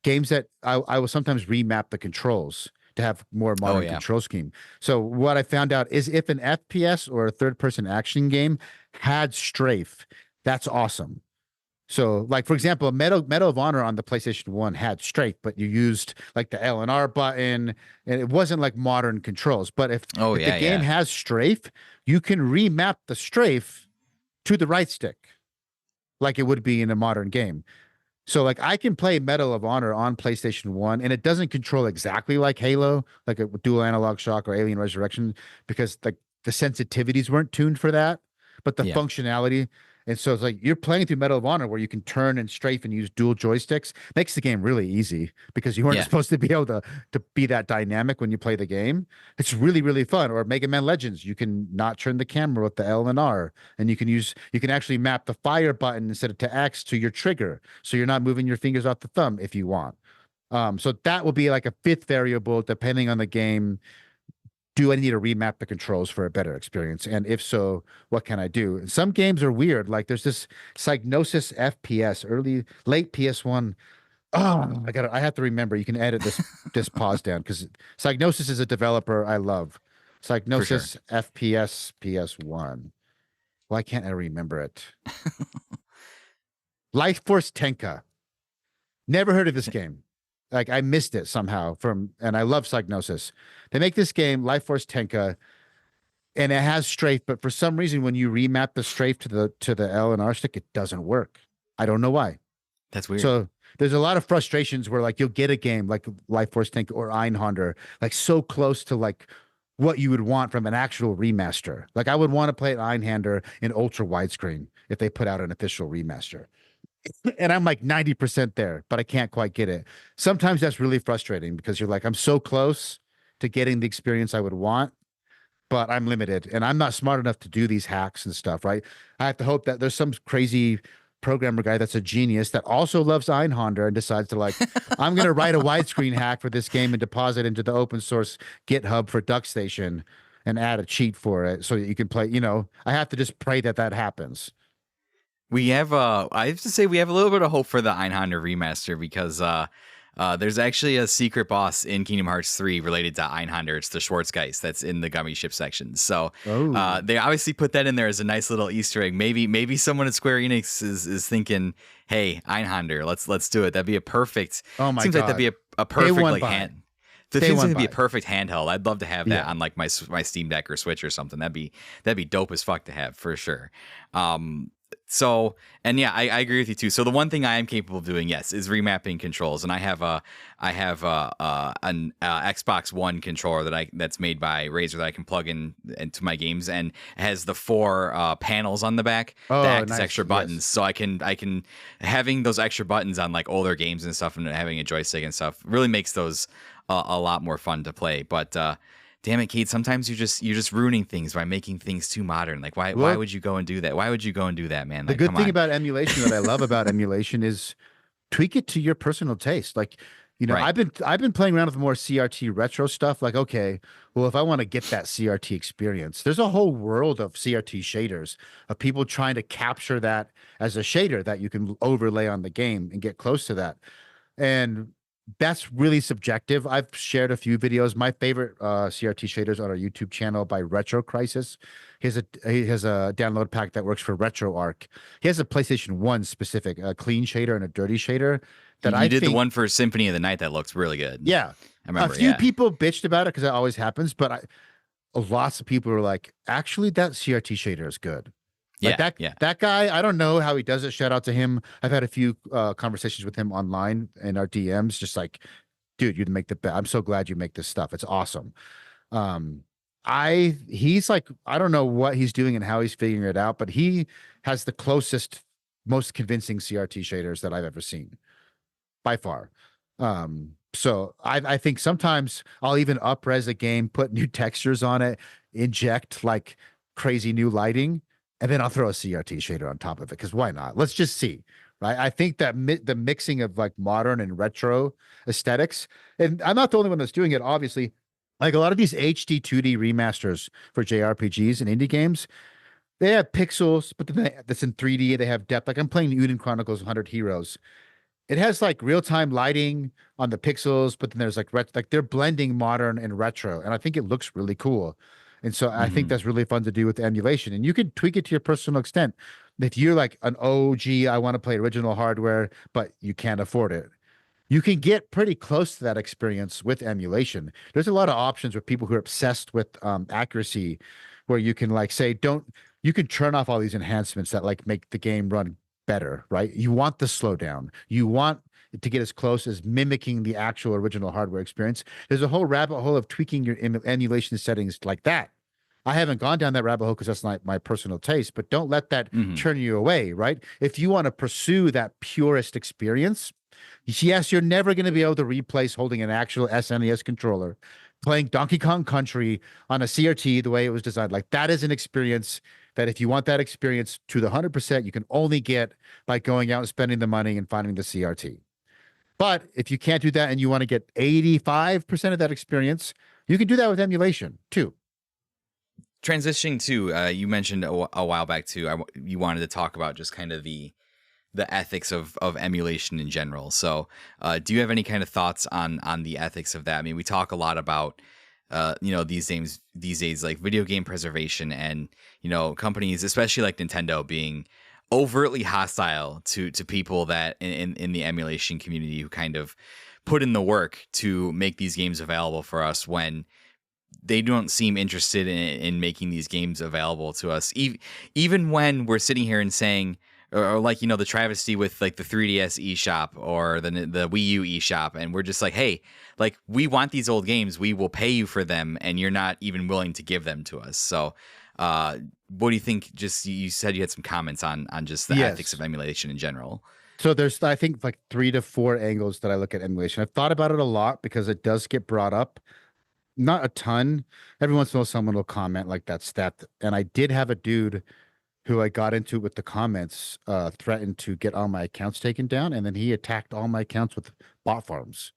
B: games that I will sometimes remap the controls to have more
A: Oh
B: modern
A: yeah.
B: control scheme. So what I found out is if an FPS or a third person action game had strafe, that's awesome. So, like for example, Medal of Honor on the PlayStation 1 had strafe, but you used like the L and R button, and it wasn't like modern controls. But
A: Oh
B: if the
A: yeah,
B: game
A: yeah.
B: has strafe, you can remap the strafe to the right stick, like it would be in a modern game. So like I can play Medal of Honor on PlayStation 1, and it doesn't control exactly like Halo, like a dual analog shock or Alien Resurrection, because like the sensitivities weren't tuned for that, but the
A: Yeah.
B: functionality. And so it's like you're playing through Medal of Honor where you can turn and strafe and use dual joysticks. Makes the game really easy because you weren't
A: Yeah.
B: supposed to be able to be that dynamic when you play the game. It's really, really fun. Or Mega Man Legends, you can not turn the camera with the L and R, and you can actually map the fire button instead of to X to your trigger, so you're not moving your fingers off the thumb if you want. So that will be like a fifth variable depending on the game. Do I need to remap the controls for a better experience? And if so, what can I do? Some games are weird. Like there's this Psygnosis FPS, late PS1. Oh, I have to remember. You can edit this pause down because Psygnosis is a developer I love.
A: For sure.
B: Psygnosis FPS PS1. Why can't I remember it? Life Force Tenka. Never heard of this game. Like I missed it somehow and I love Psygnosis. They make this game, Life Force Tenka, and it has strafe, but for some reason, when you remap the strafe to the L and R stick, it doesn't work. I don't know why.
A: That's weird.
B: So there's a lot of frustrations where like you'll get a game like Life Force Tenka or Einhander, like so close to like what you would want from an actual remaster. Like I would want to play Einhander in ultra widescreen if they put out an official remaster. And I'm like 90% there, but I can't quite get it. Sometimes that's really frustrating because you're like, I'm so close to getting the experience I would want, but I'm limited and I'm not smart enough to do these hacks and stuff, right? I have to hope that there's some crazy programmer guy that's a genius that also loves Einhander and decides to like, I'm going to write a widescreen hack for this game and deposit into the open source GitHub for DuckStation and add a cheat for it so that you can play, I have to just pray that that happens.
A: We have I have to say we have a little bit of hope for the Einhander remaster because there's actually a secret boss in Kingdom Hearts 3 related to Einhander. It's the Schwarzgeist that's in the gummy ship section. So
B: Oh,
A: they obviously put that in there as a nice little Easter egg. Maybe someone at Square Enix is thinking, hey, Einhander, let's do it. That'd be a perfect.
B: oh my
A: Seems like that'd
B: God.
A: be a
B: Day
A: perfect
B: one
A: like
B: buy.
A: hand. The
B: Day
A: things
B: one
A: would be a
B: buy.
A: perfect handheld. I'd love to have that
B: Yeah.
A: on like my Steam Deck or Switch or something. That'd be dope as fuck to have for sure. So and yeah, I agree with you too. So the one thing I am capable of doing, yes, is remapping controls, and I have an Xbox One controller that's made by Razer that I can plug into my games, and it has the 4 panels on the back that
B: Oh,
A: act as
B: nice.
A: extra buttons.
B: Yes.
A: So I can having those extra buttons on like older games and stuff, and having a joystick and stuff really makes those a lot more fun to play. But damn it, Kate, sometimes you're just ruining things by making things too modern. Like why
B: Well,
A: would you go and do that? Why would you go and do that, man?
B: the
A: Like,
B: good
A: come
B: thing
A: on.
B: about emulation that I love about emulation is tweak it to your personal taste. Like,
A: Right.
B: I've been playing around with more CRT retro stuff. Like, okay, well, if I want to get that CRT experience, there's a whole world of CRT shaders of people trying to capture that as a shader that you can overlay on the game and get close to that. And that's really subjective. I've shared a few videos. My favorite CRT shaders on our YouTube channel by Retro Crisis. He has a download pack that works for RetroArch. He has a PlayStation 1 specific, a clean shader and a dirty shader that I
A: You did the
B: think,
A: one for Symphony of the Night that looks really good.
B: yeah,
A: I
B: a
A: remember,
B: few
A: yeah.
B: people bitched about it because that always happens, but lots of people were like, actually, that CRT shader is good. Like
A: Yeah,
B: that
A: yeah.
B: that guy, I don't know how he does it. Shout out to him. I've had a few conversations with him online in our DMs, just like dude, you'd make the best. I'm so glad you make this stuff. It's awesome. Um, he's like, I don't know what he's doing and how he's figuring it out, but he has the closest, most convincing CRT shaders that I've ever seen by far. So I think sometimes I'll even up-res a game, put new textures on it, inject like crazy new lighting, and then I'll throw a CRT shader on top of it because why not? Let's just see. Right. I think that the mixing of like modern and retro aesthetics, and I'm not the only one that's doing it, obviously. Like a lot of these HD 2D remasters for JRPGs and indie games, they have pixels, but then that's in 3D. They have depth. Like I'm playing Uden Chronicles 100 Heroes. It has like real-time lighting on the pixels, but then there's like they're blending modern and retro, and I think it looks really cool. And so I think
A: Hmm.
B: that's really fun to do with emulation, and you can tweak it to your personal extent. If you're like an OG, I want to play original hardware, but you can't afford it, you can get pretty close to that experience with emulation. There's a lot of options with people who are obsessed with accuracy, where you can like say, don't, you can turn off all these enhancements that like make the game run better, right? You want the slowdown. You want it to get as close as mimicking the actual original hardware experience. There's a whole rabbit hole of tweaking your emulation settings like that. I haven't gone down that rabbit hole because that's not my personal taste, but don't let that
A: Hmm.
B: turn you away, right? If you want to pursue that purest experience, yes, you're never going to be able to replace holding an actual SNES controller, playing Donkey Kong Country on a CRT the way it was designed. Like that is an experience that if you want that experience to the 100%, you can only get by going out and spending the money and finding the CRT. But if you can't do that and you want to get 85% of that experience, you can do that with emulation too.
A: Transitioning to, you mentioned a while back too. You wanted to talk about just kind of the ethics of emulation in general. So, do you have any kind of thoughts on the ethics of that? I mean, we talk a lot about, these days, like video game preservation, and companies, especially like Nintendo, being overtly hostile to people that in the emulation community who kind of put in the work to make these games available for us when they don't seem interested in making these games available to us, even when we're sitting here and saying, or like the travesty with like the 3DS eShop or the Wii U eShop, and we're just like, hey, like we want these old games, we will pay you for them, and you're not even willing to give them to us. So, what do you think? Just you said you had some comments on just the ethics
B: Yes.
A: of emulation in general.
B: So there's, I think, like 3 to 4 angles that I look at emulation. I've thought about it a lot because it does get brought up. Not a ton. Every once in a while, someone will comment like that's that. And I did have a dude who I got into it with the comments, threatened to get all my accounts taken down, and then he attacked all my accounts with bot farms.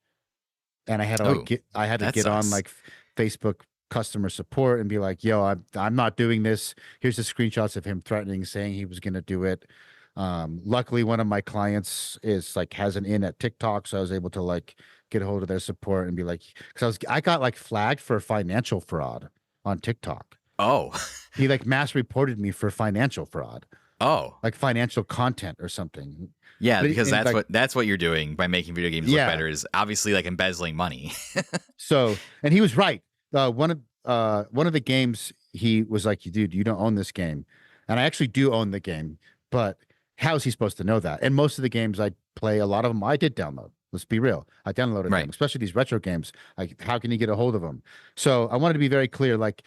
B: And I had to like
A: Oh,
B: get
A: that
B: on
A: sucks.
B: like Facebook customer support and be like, "Yo, I'm not doing this. Here's the screenshots of him threatening, saying he was gonna do it." Luckily, one of my clients is like has an in at TikTok, so I was able to like get a hold of their support and be like, because I got like flagged for financial fraud on TikTok.
A: Oh,
B: He like mass reported me for financial fraud,
A: oh.
B: like financial content or something.
A: Yeah,
B: But
A: because
B: and like
A: that's what you're doing by making video games look
B: yeah,
A: better, is obviously like embezzling money.
B: so and he was right. One of the games he was like, dude, you don't own this game, and I actually do own the game, but how is he supposed to know that? And most of the games I play, a lot of them I did download. Let's be real, I downloaded them,
A: Right.
B: especially these retro games. Like, how can you get a hold of them? So I wanted to be very clear. Like,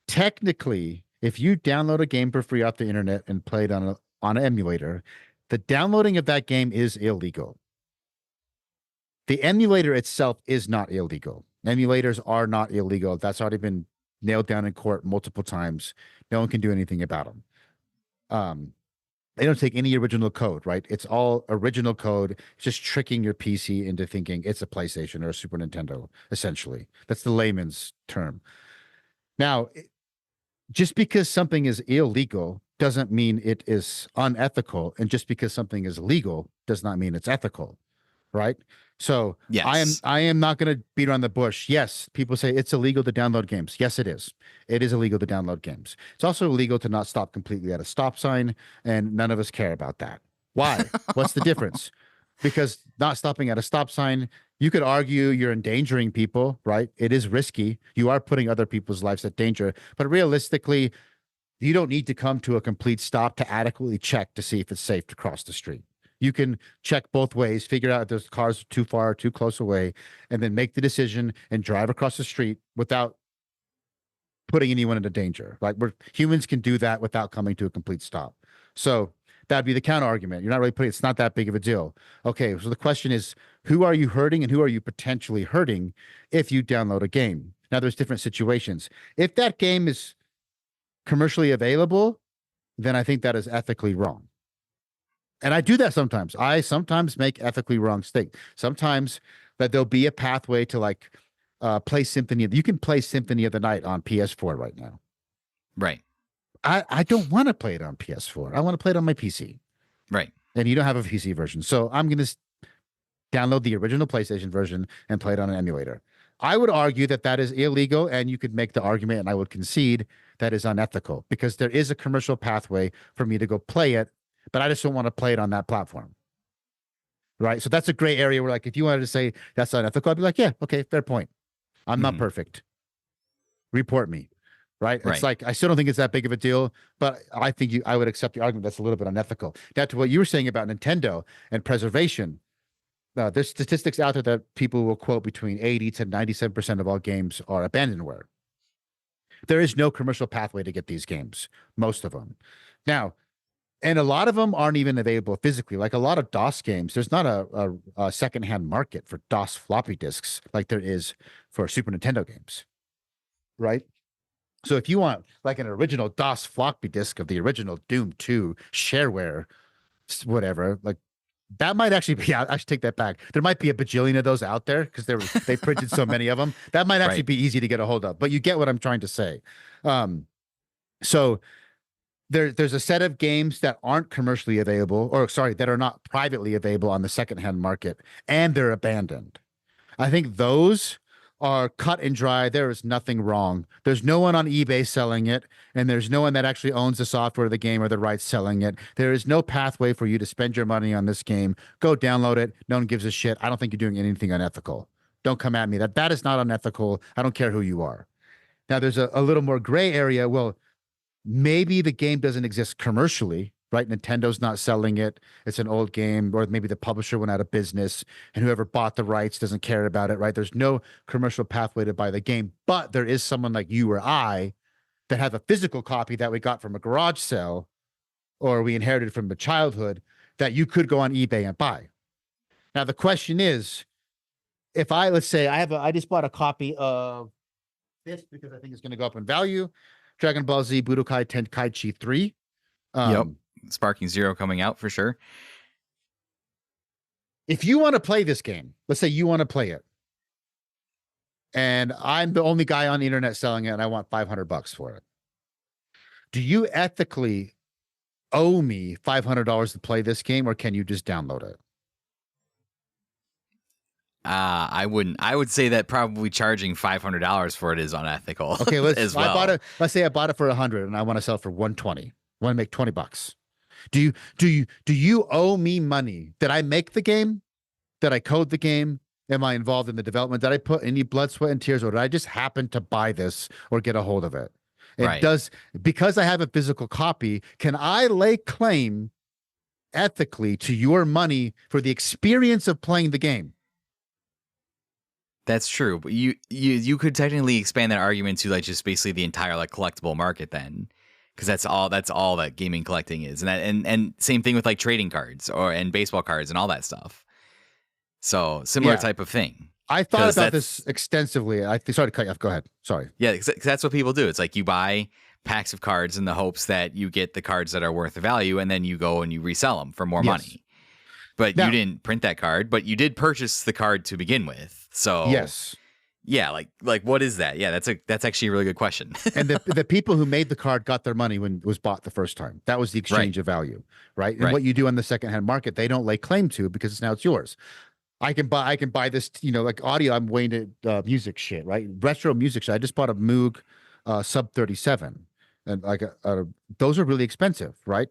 B: technically, if you download a game for free off the internet and play it on an emulator, the downloading of that game is illegal. The emulator itself is not illegal. Emulators are not illegal. That's already been nailed down in court multiple times. No one can do anything about them. Um, they don't take any original code, right? It's all original code. It's just tricking your PC into thinking it's a PlayStation or a Super Nintendo, essentially. That's the layman's term. Now, just because something is illegal doesn't mean it is unethical. And just because something is legal does not mean it's ethical, right? So I am
A: Yes.
B: I am not going to beat around the bush. Yes, people say it's illegal to download games. Yes, it is. It is illegal to download games. It's also illegal to not stop completely at a stop sign, and none of us care about that. Why? What's the difference? Because not stopping at a stop sign, you could argue you're endangering people, right? It is risky. You are putting other people's lives at danger, but realistically, you don't need to come to a complete stop to adequately check to see if it's safe to cross the street. You can check both ways, figure out if those cars are too far or too close away, and then make the decision and drive across the street without putting anyone into danger. Like humans can do that without coming to a complete stop. So that'd be the counter argument. You're not really putting, it's not that big of a deal. Okay, so the question is, who are you hurting and who are you potentially hurting if you download a game? Now there's different situations. If that game is commercially available, then I think that is ethically wrong. And I do that sometimes. I sometimes make ethically wrong mistakes. Sometimes that there'll be a pathway to like play Symphony. You can play Symphony of the Night on PS4 right now.
A: Right.
B: I don't want to play it on PS4. I want to play it on my PC.
A: Right.
B: And you don't have a PC version. So I'm going to download the original PlayStation version and play it on an emulator. I would argue that that is illegal, and you could make the argument, and I would concede that is unethical because there is a commercial pathway for me to go play it, but I just don't want to play it on that platform. Right. So that's a gray area where, like, if you wanted to say that's unethical, I'd be like, yeah, okay, fair point. I'm not perfect. Report me. Right. It's like, I still don't think it's that big of a deal, but I think I would accept the argument that's a little bit unethical. Now, to what you were saying about Nintendo and preservation, there's statistics out there that people will quote between 80 to 97% of all games are abandonware. There is no commercial pathway to get these games, most of them. Now, and a lot of them aren't even available physically. Like a lot of DOS games, there's not a secondhand market for DOS floppy disks like there is for Super Nintendo games, right? So if you want like an original DOS floppy disk of the original Doom 2 shareware, whatever, like that might actually be, I should take that back. There might be a bajillion of those out there because they printed so many of them. That might actually be easy to get a hold of, but you get what I'm trying to say. So there's a set of games that aren't commercially available, or sorry, that are not privately available on the secondhand market, and they're abandoned. I think those are cut and dry. There is nothing wrong. There's no one on eBay selling it, and there's no one that actually owns the software of the game or the rights selling it. There is no pathway for you to spend your money on this game. Go download it. No one gives a shit. I don't think you're doing anything unethical. Don't come at me. That is not unethical. I don't care who you are. Now, there's a little more gray area. Well, maybe the game doesn't exist commercially, right? Nintendo's not selling it. It's an old game, or maybe the publisher went out of business and whoever bought the rights doesn't care about it, right? There's no commercial pathway to buy the game, but there is someone like you or I that have a physical copy that we got from a garage sale or we inherited from the childhood that you could go on eBay and buy. Now, the question is, if let's say I just bought a copy of this because I think it's going to go up in value, Dragon Ball Z Budokai Tenkaichi 3.
A: Yep. Sparking Zero coming out for sure.
B: If you want to play this game, let's say you want to play it, and I'm the only guy on the internet selling it, and I want $500 for it. Do you ethically owe me $500 to play this game, or can you just download it?
A: I wouldn't. I would say that probably charging $500 for it is unethical.
B: Okay,
A: as well.
B: Let's say I bought it for $100 and I want to sell it for $120. I want to make $20. Do you owe me money? Did I make the game? Did I code the game? Am I involved in the development? Did I put any blood, sweat, and tears, or did I just happen to buy this or get a hold of it? Because I have a physical copy, can I lay claim ethically to your money for the experience of playing the game?
A: That's true, but you could technically expand that argument to like just basically the entire like collectible market then, because that's all that gaming collecting is, and same thing with like trading cards and baseball cards and all that stuff. So similar type of thing.
B: I thought about this extensively. Sorry to cut you off. Go ahead. Sorry.
A: Yeah, cause that's what people do. It's like you buy packs of cards in the hopes that you get the cards that are worth the value, and then you go and you resell them for more money. But you didn't print that card, but you did purchase the card to begin with. So
B: yes,
A: yeah, like what is that? Yeah, that's actually a really good question.
B: And the people who made the card got their money when it was bought the first time. That was the exchange of value, right? And what you do on the secondhand market, they don't lay claim to because now it's yours. I can buy this, like audio. I'm way into music shit, right? Retro music shit. I just bought a Moog Sub 37, and like those are really expensive, right?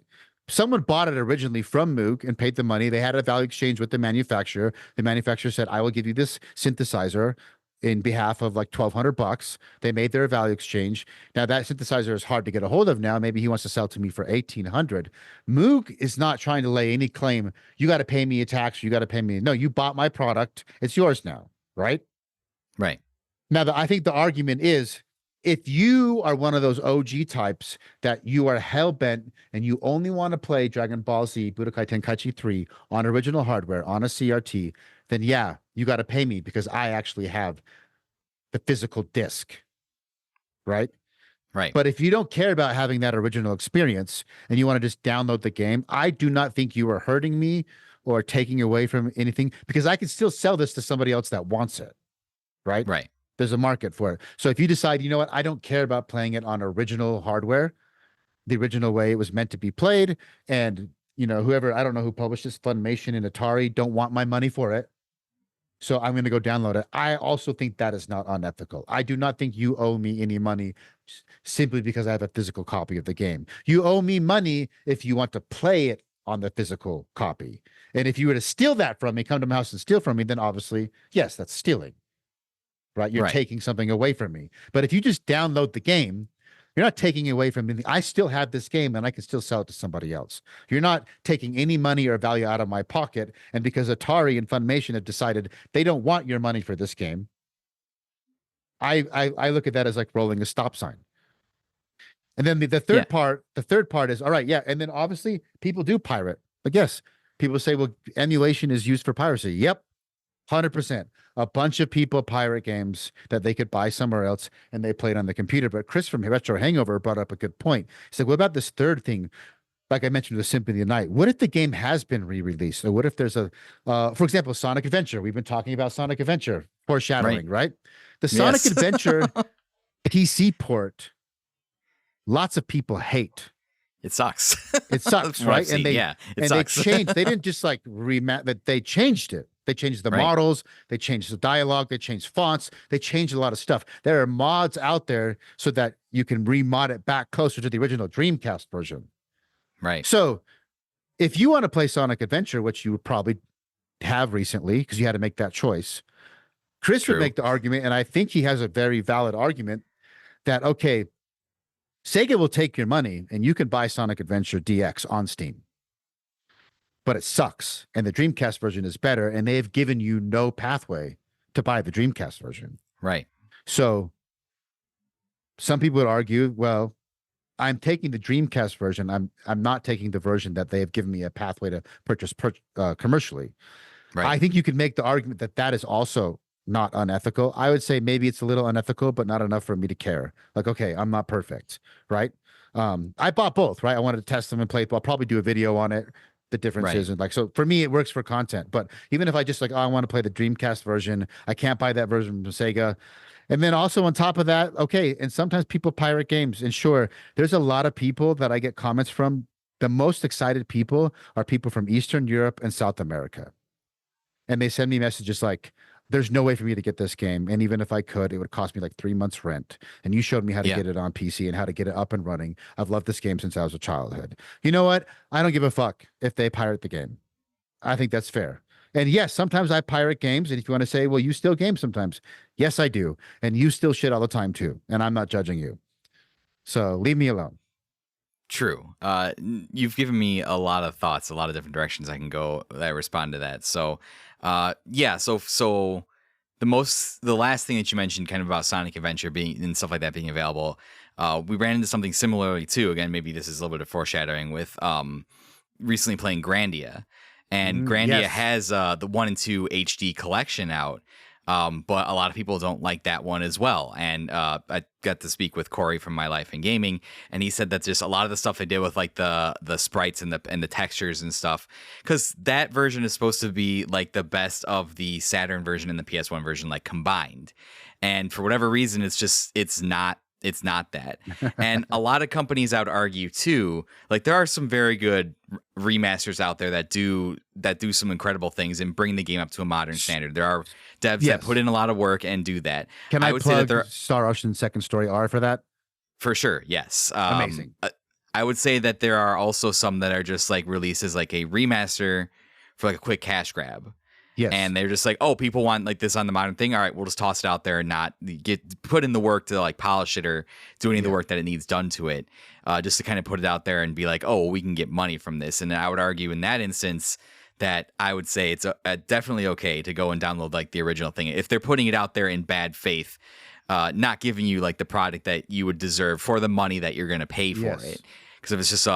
B: Someone bought it originally from Moog and paid the money. They had a value exchange with the manufacturer. The manufacturer said, I will give you this synthesizer in behalf of like $1,200. They made their value exchange. Now that synthesizer is hard to get a hold of now. Maybe he wants to sell to me for 1,800. Moog is not trying to lay any claim. You got to pay me a tax. You got to pay me. No, you bought my product. It's yours now, right?
A: Right.
B: Now, I think the argument is if you are one of those OG types that you are hell bent and you only want to play Dragon Ball Z Budokai Tenkaichi 3 on original hardware on a CRT, then yeah, you got to pay me because I actually have the physical disc, right?
A: Right.
B: But if you don't care about having that original experience and you want to just download the game, I do not think you are hurting me or taking away from anything because I can still sell this to somebody else that wants it, right?
A: Right.
B: There's a market for it. So if you decide, you know what, I don't care about playing it on original hardware, the original way it was meant to be played, and whoever, I don't know who published this, Funimation and Atari don't want my money for it. So I'm going to go download it. I also think that is not unethical. I do not think you owe me any money simply because I have a physical copy of the game. You owe me money if you want to play it on the physical copy. And if you were to steal that from me, come to my house and steal from me, then obviously, yes, that's stealing. Right? You're taking something away from me. But if you just download the game, you're not taking away from me. I still have this game and I can still sell it to somebody else. You're not taking any money or value out of my pocket. And because Atari and Funimation have decided they don't want your money for this game, I look at that as like rolling a stop sign. And then the third part is all right, yeah. And then obviously people do pirate. But yes, people say, well, emulation is used for piracy. Yep. 100%. A bunch of people pirate games that they could buy somewhere else and they played on the computer. But Chris from Retro Hangover brought up a good point. He said, what about this third thing? Like I mentioned with Symphony of the Night, what if the game has been re-released? Or what if there's for example, Sonic Adventure? We've been talking about Sonic Adventure, foreshadowing, right? The Sonic Adventure PC port, lots of people hate.
A: It sucks.
B: It sucks, right? And they changed. They didn't just like that. They changed it. They changed the models. They changed the dialogue. They changed fonts. They changed a lot of stuff. There are mods out there so that you can remod it back closer to the original Dreamcast version.
A: Right.
B: So if you want to play Sonic Adventure, which you probably have recently because you had to make that choice, Chris would make the argument, and I think he has a very valid argument, that, okay, Sega will take your money and you can buy Sonic Adventure DX on Steam. But it sucks. And the Dreamcast version is better. And they have given you no pathway to buy the Dreamcast version.
A: Right.
B: So some people would argue, well, I'm taking the Dreamcast version. I'm not taking the version that they have given me a pathway to purchase commercially. Right. I think you could make the argument that that is also not unethical. I would say maybe it's a little unethical, but not enough for me to care. Like, okay, I'm not perfect, right? I bought both, right? I wanted to test them and play. I'll probably do a video on it. The differences and like, so for me, it works for content. But even if I just like, oh, I want to play the Dreamcast version, I can't buy that version from Sega. And then also on top of that, okay, and sometimes people pirate games. And sure, there's a lot of people that I get comments from. The most excited people are people from Eastern Europe and South America. And they send me messages like, there's no way for me to get this game. And even if I could, it would cost me like 3 months rent. And you showed me how to get it on PC and how to get it up and running. I've loved this game since I was a childhood. You know what? I don't give a fuck if they pirate the game. I think that's fair. And yes, sometimes I pirate games. And if you want to say, well, you steal games sometimes. Yes, I do. And you steal shit all the time too. And I'm not judging you. So leave me alone.
A: True. You've given me a lot of thoughts, a lot of different directions I can go that respond to that. So, so the last thing that you mentioned kind of about Sonic Adventure being and stuff like that being available, we ran into something similarly too. Again, maybe this is a little bit of foreshadowing with recently playing Grandia. And Grandia has the 1 and 2 HD collection out. But a lot of people don't like that one as well. And I got to speak with Corey from My Life in Gaming, and he said that just a lot of the stuff they did with like the sprites and the textures and stuff, because that version is supposed to be like the best of the Saturn version and the PS1 version like combined. And for whatever reason, it's not that. And a lot of companies, I would argue too, like there are some very good remasters out there that do some incredible things and bring the game up to a modern standard. There are devs that put in a lot of work and do that.
B: Can I would plug say that Star Ocean Second Story R for that?
A: For sure, yes.
B: Amazing.
A: I would say that there are also some that are just like releases like a remaster for like a quick cash grab.
B: Yes.
A: And they're just like, oh, people want like this on the modern thing. All right, we'll just toss it out there and not get put in the work to like polish it or do any of the
B: Yeah.
A: work that it needs done to it, just to kind of put it out there and be like, oh, we can get money from this. And I would argue in that instance that I would say it's definitely okay to go and download like the original thing if they're putting it out there in bad faith, not giving you like the product that you would deserve for the money that you're going to pay for
B: Yes.
A: it. Because if it's just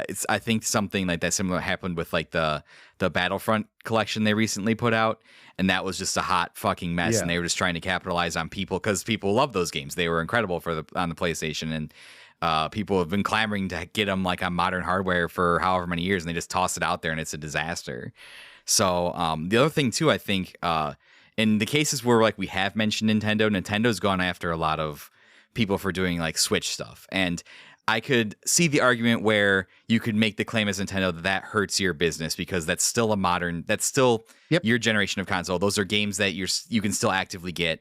A: it's I think something like that similar happened with like the Battlefront collection they recently put out, and that was just a hot fucking mess.
B: Yeah.
A: And they were just trying to capitalize on people because people love those games. They were incredible on the PlayStation, and people have been clamoring to get them like on modern hardware for however many years, and they just toss it out there, and it's a disaster. So the other thing too, I think, in the cases where like we have mentioned Nintendo's gone after a lot of people for doing like Switch stuff, and I could see the argument where you could make the claim as Nintendo that hurts your business because that's still
B: Yep.
A: your generation of console. Those are games that you can still actively get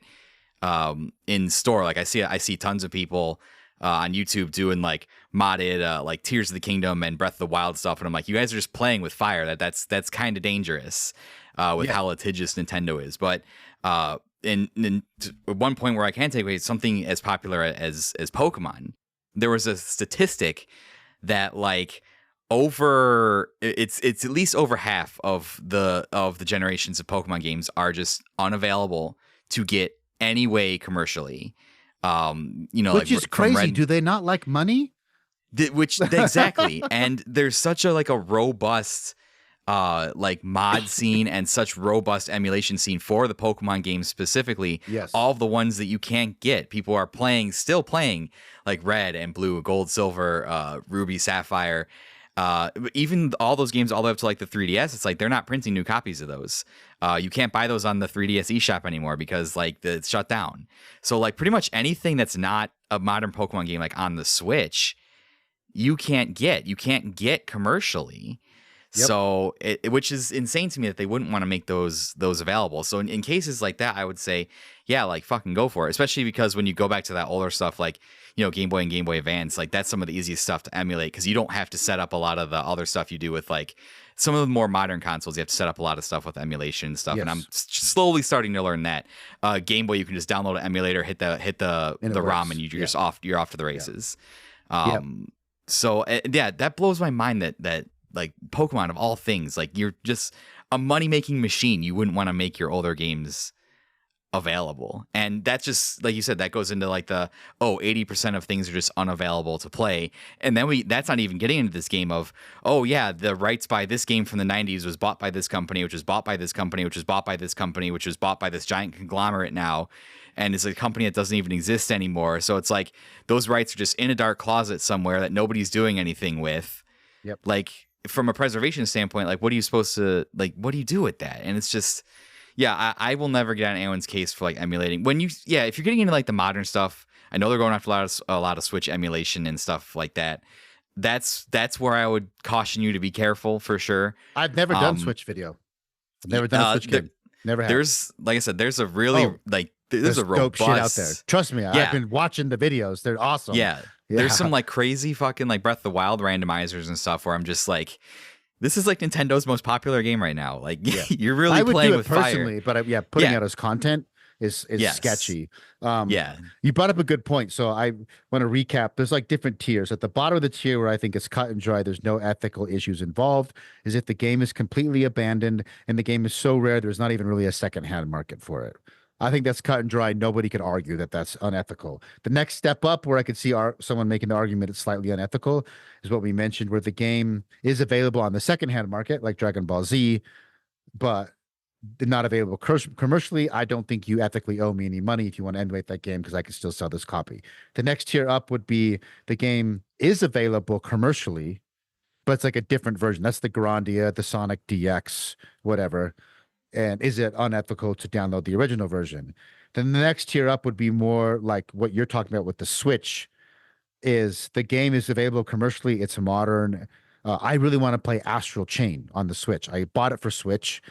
A: in store. Like I see tons of people on YouTube doing like modded like Tears of the Kingdom and Breath of the Wild stuff, and I'm like, you guys are just playing with fire. That's kind of dangerous with how litigious Nintendo is. But in one point where I can take away something as popular as Pokemon. There was a statistic that like it's at least over half of the generations of Pokemon games are just unavailable to get any way commercially.
B: Which
A: like
B: is crazy. Do they not like money?
A: Exactly. And there's such a robust like mod scene and such robust emulation scene for the Pokemon games specifically.
B: Yes.
A: All of the ones that you can't get. People are still playing like Red and Blue, Gold, Silver, Ruby, Sapphire. Even all those games all the way up to like the 3DS, it's like they're not printing new copies of those. You can't buy those on the 3DS eShop anymore because like it's shut down. So like pretty much anything that's not a modern Pokemon game like on the Switch, you can't get commercially. Yep. So, which is insane to me that they wouldn't want to make those available. So, in cases like that, I would say, yeah, like fucking go for it. Especially because when you go back to that older stuff, like Game Boy and Game Boy Advance, like that's some of the easiest stuff to emulate because you don't have to set up a lot of the other stuff you do with like some of the more modern consoles. You have to set up a lot of stuff with emulation and stuff. Yes. And I'm slowly starting to learn that. Game Boy, you can just download an emulator, hit the ROM, and you're off to the races.
B: Yeah.
A: So yeah, that blows my mind that like Pokemon of all things, like you're just a money-making machine. You wouldn't want to make your older games available. And that's just, like you said, that goes into like 80% of things are just unavailable to play. And then that's not even getting into this game of, oh yeah, the rights by this game from the 90s was bought by this company, which was bought by this company, which was bought by this company, which was bought by this giant conglomerate now. And it's a company that doesn't even exist anymore. So it's like those rights are just in a dark closet somewhere that nobody's doing anything with.
B: Yep.
A: Like, from a preservation standpoint, like, what are you supposed to, like, what do you do with that? And it's just, yeah, I will never get on anyone's case for, like, emulating. If you're getting into, like, the modern stuff, I know they're going after a lot of Switch emulation and stuff like that. That's where I would caution you to be careful, for sure.
B: I've never done Switch video. I've never done a Switch game. Never have.
A: There's, like I said, there's a really, there's a robust
B: shit out there. Trust me, yeah. I've been watching the videos. They're awesome.
A: Yeah. There's some like crazy fucking like Breath of the Wild randomizers and stuff where I'm just like, this is like Nintendo's most popular game right now. Like you're really playing with
B: personally,
A: fire.
B: But putting out as content is sketchy. You brought up a good point. So I want to recap. There's like different tiers. At the bottom of the tier where I think it's cut and dry, there's no ethical issues involved, is if the game is completely abandoned and the game is so rare, there's not even really a secondhand market for it. I think that's cut and dry. Nobody could argue that that's unethical. The next step up where I could see someone making the argument it's slightly unethical is what we mentioned, where the game is available on the secondhand market, like Dragon Ball Z, but not available commercially. I don't think you ethically owe me any money if you want to emulate that game because I can still sell this copy. The next tier up would be the game is available commercially, but it's like a different version. That's the Grandia, the Sonic DX, whatever. And is it unethical to download the original version? Then the next tier up would be more like what you're talking about with the Switch, is the game is available commercially. It's modern. I really want to play Astral Chain on the Switch. I bought it for Switch,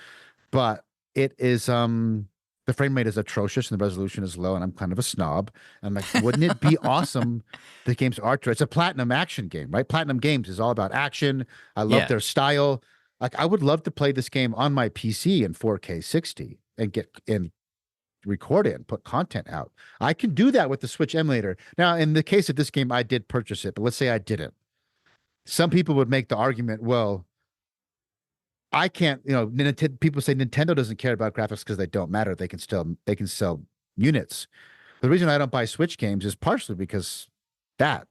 B: but it is the frame rate is atrocious and the resolution is low, and I'm kind of a snob. I'm like, wouldn't it be awesome? The game's art. It's a Platinum action game, right? Platinum Games is all about action. I love their style. Like I would love to play this game on my PC in 4K 60 and get and record it and put content out. I can do that with the Switch emulator. Now, in the case of this game, I did purchase it, but let's say I didn't. Some people would make the argument, well, I can't, people say Nintendo doesn't care about graphics because they don't matter. They can sell units. The reason I don't buy Switch games is partially because that,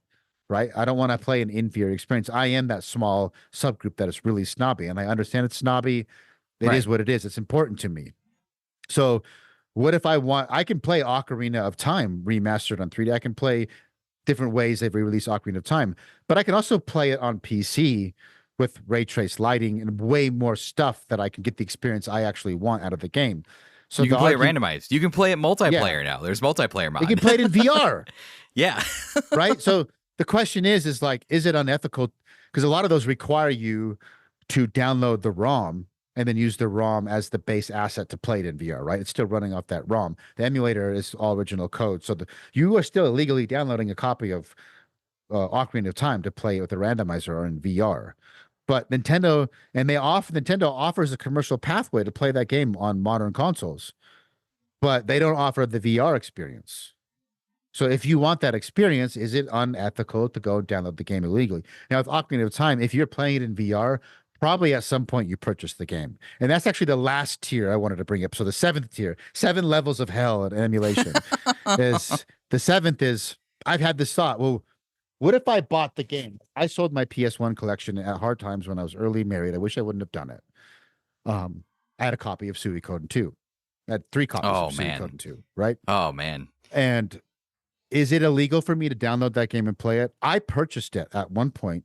B: right? I don't want to play an inferior experience. I am that small subgroup that is really snobby, and I understand it's snobby. It is
A: Right.
B: what it is. It's important to me. So, what if I can play Ocarina of Time remastered on 3D. I can play different ways they've re-released Ocarina of Time, but I can also play it on PC with ray trace lighting and way more stuff that I can get the experience I actually want out of the game. So
A: You can
B: the
A: play it
B: argument,
A: randomized. You can play it
B: yeah,
A: multiplayer now. There's multiplayer
B: you can
A: mod.
B: play it in VR,
A: Yeah.
B: right? So the question is like, is it unethical? Because a lot of those require you to download the ROM and then use the ROM as the base asset to play it in VR, right? It's still running off that ROM. The emulator is all original code. So you are still illegally downloading a copy of Ocarina of Time to play it with a randomizer or in VR. But Nintendo offers a commercial pathway to play that game on modern consoles, but they don't offer the VR experience. So if you want that experience, is it unethical to go download the game illegally? Now, with Ocarina of Time, if you're playing it in VR, probably at some point you purchase the game. And that's actually the last tier I wanted to bring up. So the seventh tier, 7 levels of hell in emulation, is the seventh is I've had this thought. Well, what if I bought the game? I sold my PS1 collection at hard times when I was early married. I wish I wouldn't have done it. I had a copy of Suikoden 2. I had 3 copies of
A: Oh
B: Suikoden
A: man.
B: 2, right?
A: Oh man.
B: And is it illegal for me to download that game and play it? I purchased it at one point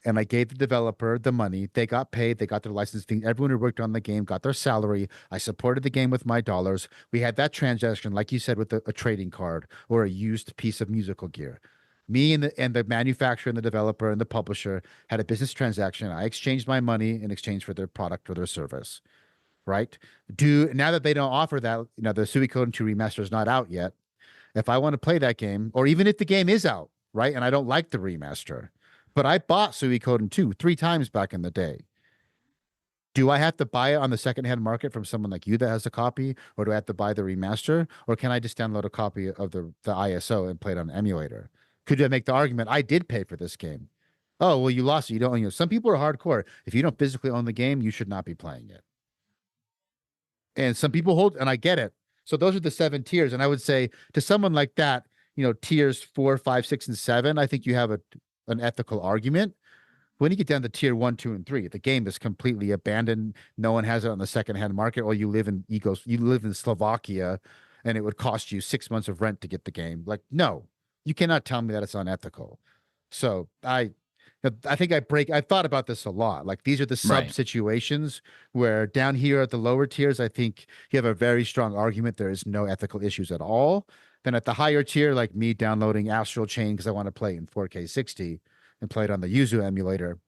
B: and I gave the developer the money. They got paid. They got their license fee. Everyone who worked on the game got their salary. I supported the game with my dollars. We had that transaction, like you said, with a trading card or a used piece of musical gear. Me and the manufacturer and the developer and the publisher had a business transaction. I exchanged my money in exchange for their product or their service. Right? Now that they don't offer that, the Suikoden 2 remaster is not out yet. If I want to play that game, or even if the game is out, right, and I don't like the remaster, but I bought Suikoden 2 3 times back in the day. Do I have to buy it on the secondhand market from someone like you that has a copy, or do I have to buy the remaster, or can I just download a copy of the ISO and play it on an emulator? Could I make the argument I did pay for this game? Oh, well, you lost it. You don't own it. Some people are hardcore. If you don't physically own the game, you should not be playing it. And some people hold, and I get it. So those are the 7 tiers. And I would say to someone like that, tiers 4, 5, 6, and 7, I think you have an ethical argument. When you get down to tier 1, 2, and 3, the game is completely abandoned. No one has it on the secondhand market, or you live in Slovakia, and it would cost you 6 months of rent to get the game. Like, no, you cannot tell me that it's unethical. So I think I've thought about this a lot. Like these are the sub
A: Right.
B: situations where down here at the lower tiers, I think you have a very strong argument there is no ethical issues at all. Then at the higher tier, like me downloading Astral Chain because I want to play in 4K 60 and play it on the Yuzu emulator.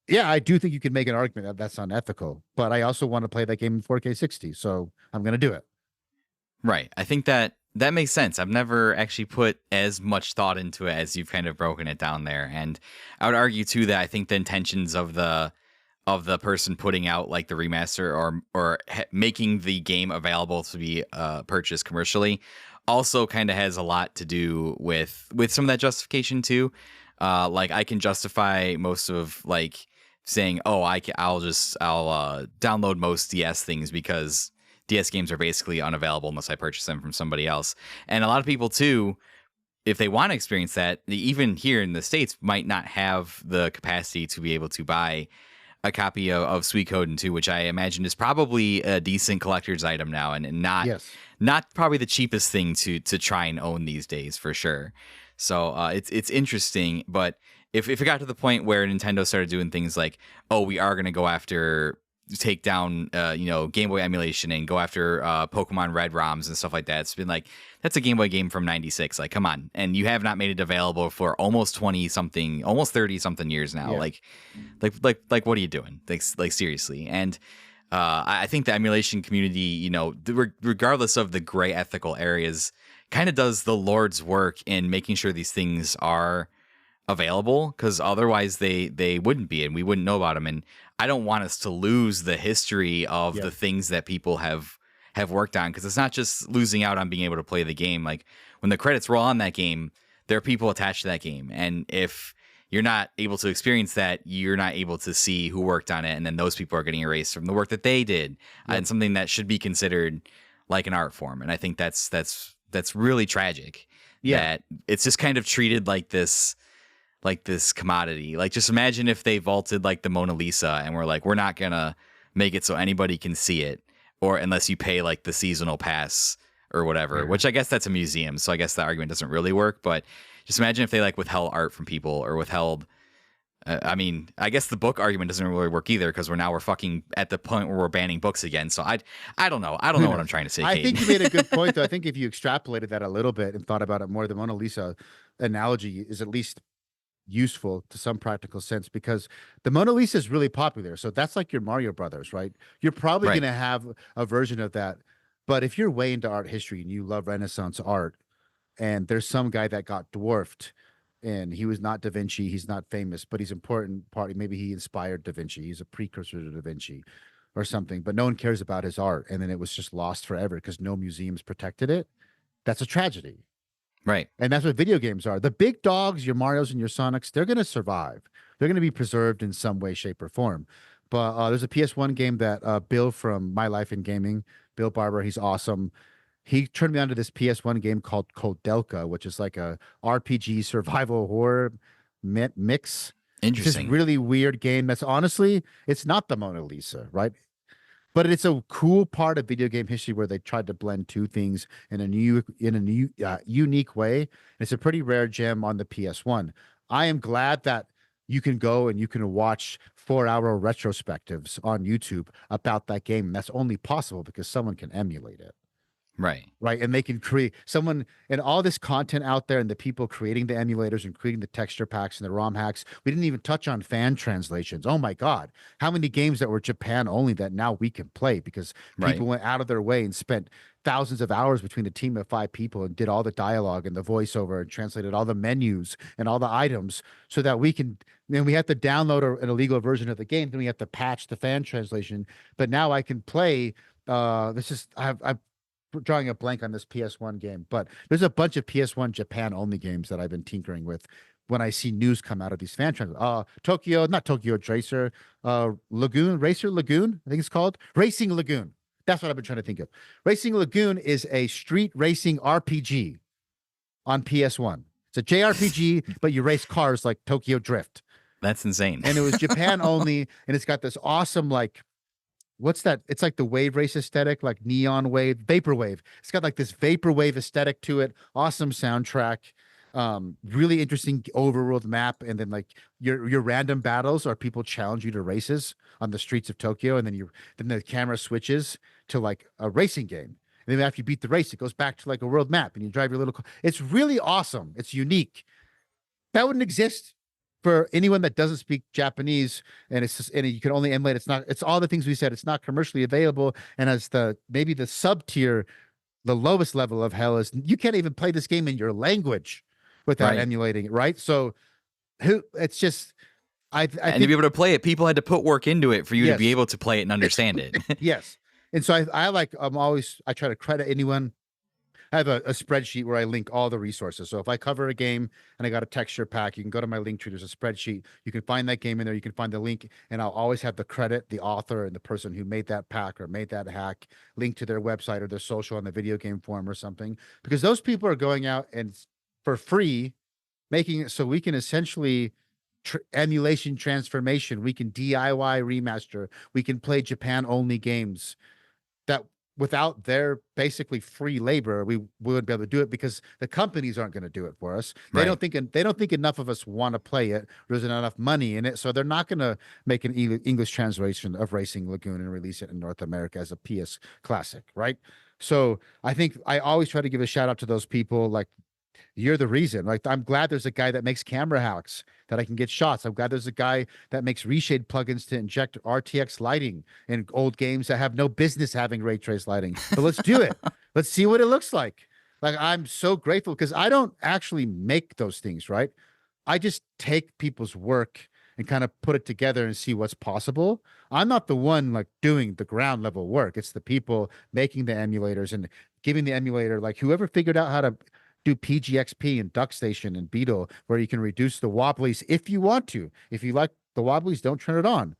B: Yeah, I do think you can make an argument that that's unethical, but I also want to play that game in 4K 60, so I'm going to do it.
A: Right. I think that makes sense. I've never actually put as much thought into it as you've kind of broken it down there. And I would argue too that I think the intentions of the person putting out like the remaster or making the game available to be purchased commercially also kind of has a lot to do with some of that justification too. Like I can justify most of like saying, oh, I'll download most DS things because DS games are basically unavailable unless I purchase them from somebody else. And a lot of people too, if they want to experience that, even here in the States, might not have the capacity to be able to buy a copy of Suikoden 2, which I imagine is probably a decent collector's item now, and
B: Yes.
A: not probably the cheapest thing to try and own these days for sure. So it's interesting, but if it got to the point where Nintendo started doing things like, oh, we are going to go after take down Game Boy emulation and go after Pokemon Red ROMs and stuff like that. It's been like, that's a Game Boy game from 96. Like, come on. And you have not made it available for almost 20 something, almost 30 something years now.
B: Yeah.
A: Like what are you doing? Like seriously. And I think the emulation community, regardless of the gray ethical areas, kind of does the Lord's work in making sure these things are available, because otherwise they wouldn't be and we wouldn't know about them. And I don't want us to lose the history of
B: Yeah.
A: the things that people have worked on, because it's not just losing out on being able to play the game. Like when the credits roll on that game, there are people attached to that game, and if you're not able to experience that, you're not able to see who worked on it, and then those people are getting erased from the work that they did.
B: Yep.
A: And something that should be considered like an art form. And I think that's really tragic.
B: Yeah.
A: That it's just kind of treated like this commodity. Like, just imagine if they vaulted like the Mona Lisa and we're like, we're not gonna make it so anybody can see it, or unless you pay like the seasonal pass or whatever, which I guess that's a museum, so I guess the argument doesn't really work. But just imagine if they like withheld art from people, or withheld I mean, I guess the book argument doesn't really work either, because we're fucking at the point where we're banning books again. So I don't know what I'm trying to say.
B: I
A: Kate.
B: think you made a good point, though. I think if you extrapolated that a little bit and thought about it more, the Mona Lisa analogy is at least useful to some practical sense, because the Mona Lisa is really popular. So that's like your Mario Brothers, right? You're probably
A: Right.
B: going to have a version of that. But if you're way into art history and you love Renaissance art, and there's some guy that got dwarfed, and he was not Da Vinci, he's not famous, but he's important part. Maybe he inspired Da Vinci. He's a precursor to Da Vinci or something, but no one cares about his art. And then it was just lost forever because no museums protected it. That's a tragedy.
A: Right.
B: And that's what video games are. The big dogs, your Marios and your Sonics, they're going to survive. They're going to be preserved in some way, shape, or form. But there's a PS1 game that Bill from My Life in Gaming, Bill Barber, he's awesome. He turned me on to this PS1 game called Kodelka, which is like a RPG survival horror mix. It's this
A: Interesting.
B: really weird game that's honestly, it's not the Mona Lisa, right? But it's a cool part of video game history where they tried to blend two things in a unique way. And it's a pretty rare gem on the PS1. I am glad that you can go and you can watch 4-hour retrospectives on YouTube about that game. And that's only possible because someone can emulate it.
A: Right.
B: Right. And they can create someone and all this content out there, and the people creating the emulators and creating the texture packs and the ROM hacks. We didn't even touch on fan translations. Oh my God. How many games that were Japan only that now we can play because people went out of their way and spent thousands of hours between a team of 5 people and did all the dialogue and the voiceover and translated all the menus and all the items so that we can. Then we have to download an illegal version of the game. Then we have to patch the fan translation. But now I can play. I've drawing a blank on this PS1 game, but there's a bunch of PS1 Japan only games that I've been tinkering with when I see news come out of these fan trends. Not Tokyo Tracer, Racer Lagoon, I think it's called Racing Lagoon. That's what I've been trying to think of. Racing Lagoon is a street racing RPG on PS1. It's a JRPG, but you race cars like Tokyo Drift.
A: That's insane.
B: And it was Japan only, and it's got this awesome what's that? It's like the wave race aesthetic, like neon wave, vaporwave. It's got like this vaporwave aesthetic to it. Awesome soundtrack. Really interesting overworld map. And then like your random battles are people challenge you to races on the streets of Tokyo. And then the camera switches to like a racing game. And then after you beat the race, it goes back to like a world map and you drive your little car. It's really awesome. It's unique. That wouldn't exist for anyone that doesn't speak Japanese, and you can only emulate. It's all the things we said. It's not commercially available. And as maybe the sub tier, the lowest level of hell is you can't even play this game in your language without emulating it. Right. So it's just, and
A: to be able to play it, people had to put work into it for you to be able to play it and understand it.
B: Yes. And so I try to credit anyone. I have a spreadsheet where I link all the resources. So if I cover a game and I got a texture pack, you can go to my link tree. There's a spreadsheet. You can find that game in there. You can find the link, and I'll always have the credit, the author and the person who made that pack or made that hack, link to their website or their social on the video game forum or something, because those people are going out and for free making it so we can essentially emulation transformation. We can DIY remaster. We can play Japan only games that without their basically free labor, we wouldn't be able to do it because the companies aren't going to do it for us. They don't think enough of us want to play it. There's not enough money in it, so they're not going to make an English translation of Racing Lagoon and release it in North America as a PS classic, right? So I think I always try to give a shout out to those people. Like, you're the reason. Like, I'm glad there's a guy that makes camera hacks that I can get shots. I'm glad there's a guy that makes reshade plugins to inject RTX lighting in old games that have no business having ray trace lighting. But let's do it. Let's see what it looks like. Like, I'm so grateful because I don't actually make those things, right? I just take people's work and kind of put it together and see what's possible. I'm not the one like doing the ground level work. It's the people making the emulators and giving the emulator, like whoever figured out how to do PGXP and DuckStation and Beetle, where you can reduce the wobblies if you want to. If you like the wobblies, don't turn it on.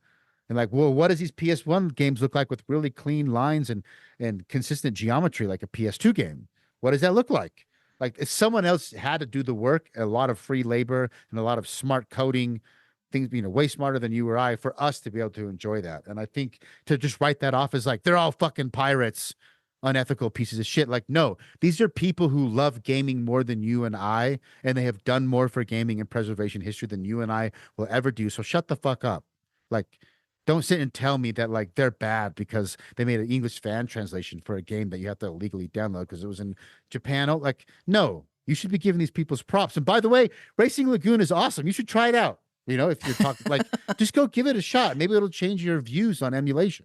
B: And like, well, what does these PS1 games look like with really clean lines and consistent geometry like a PS2 game? What does that look like? Like if someone else had to do the work, a lot of free labor and a lot of smart coding, things, way smarter than you or I, for us to be able to enjoy that. And I think to just write that off as like, they're all fucking pirates, unethical pieces of shit. Like, no, these are people who love gaming more than you and I, and they have done more for gaming and preservation history than you and I will ever do. So shut the fuck up. Like, don't sit and tell me that like they're bad because they made an English fan translation for a game that you have to illegally download because it was in Japan. Oh, like, no, you should be giving these people's props. And by the way, Racing Lagoon is awesome. You should try it out. If you're talking like, just go give it a shot. Maybe it'll change your views on emulation.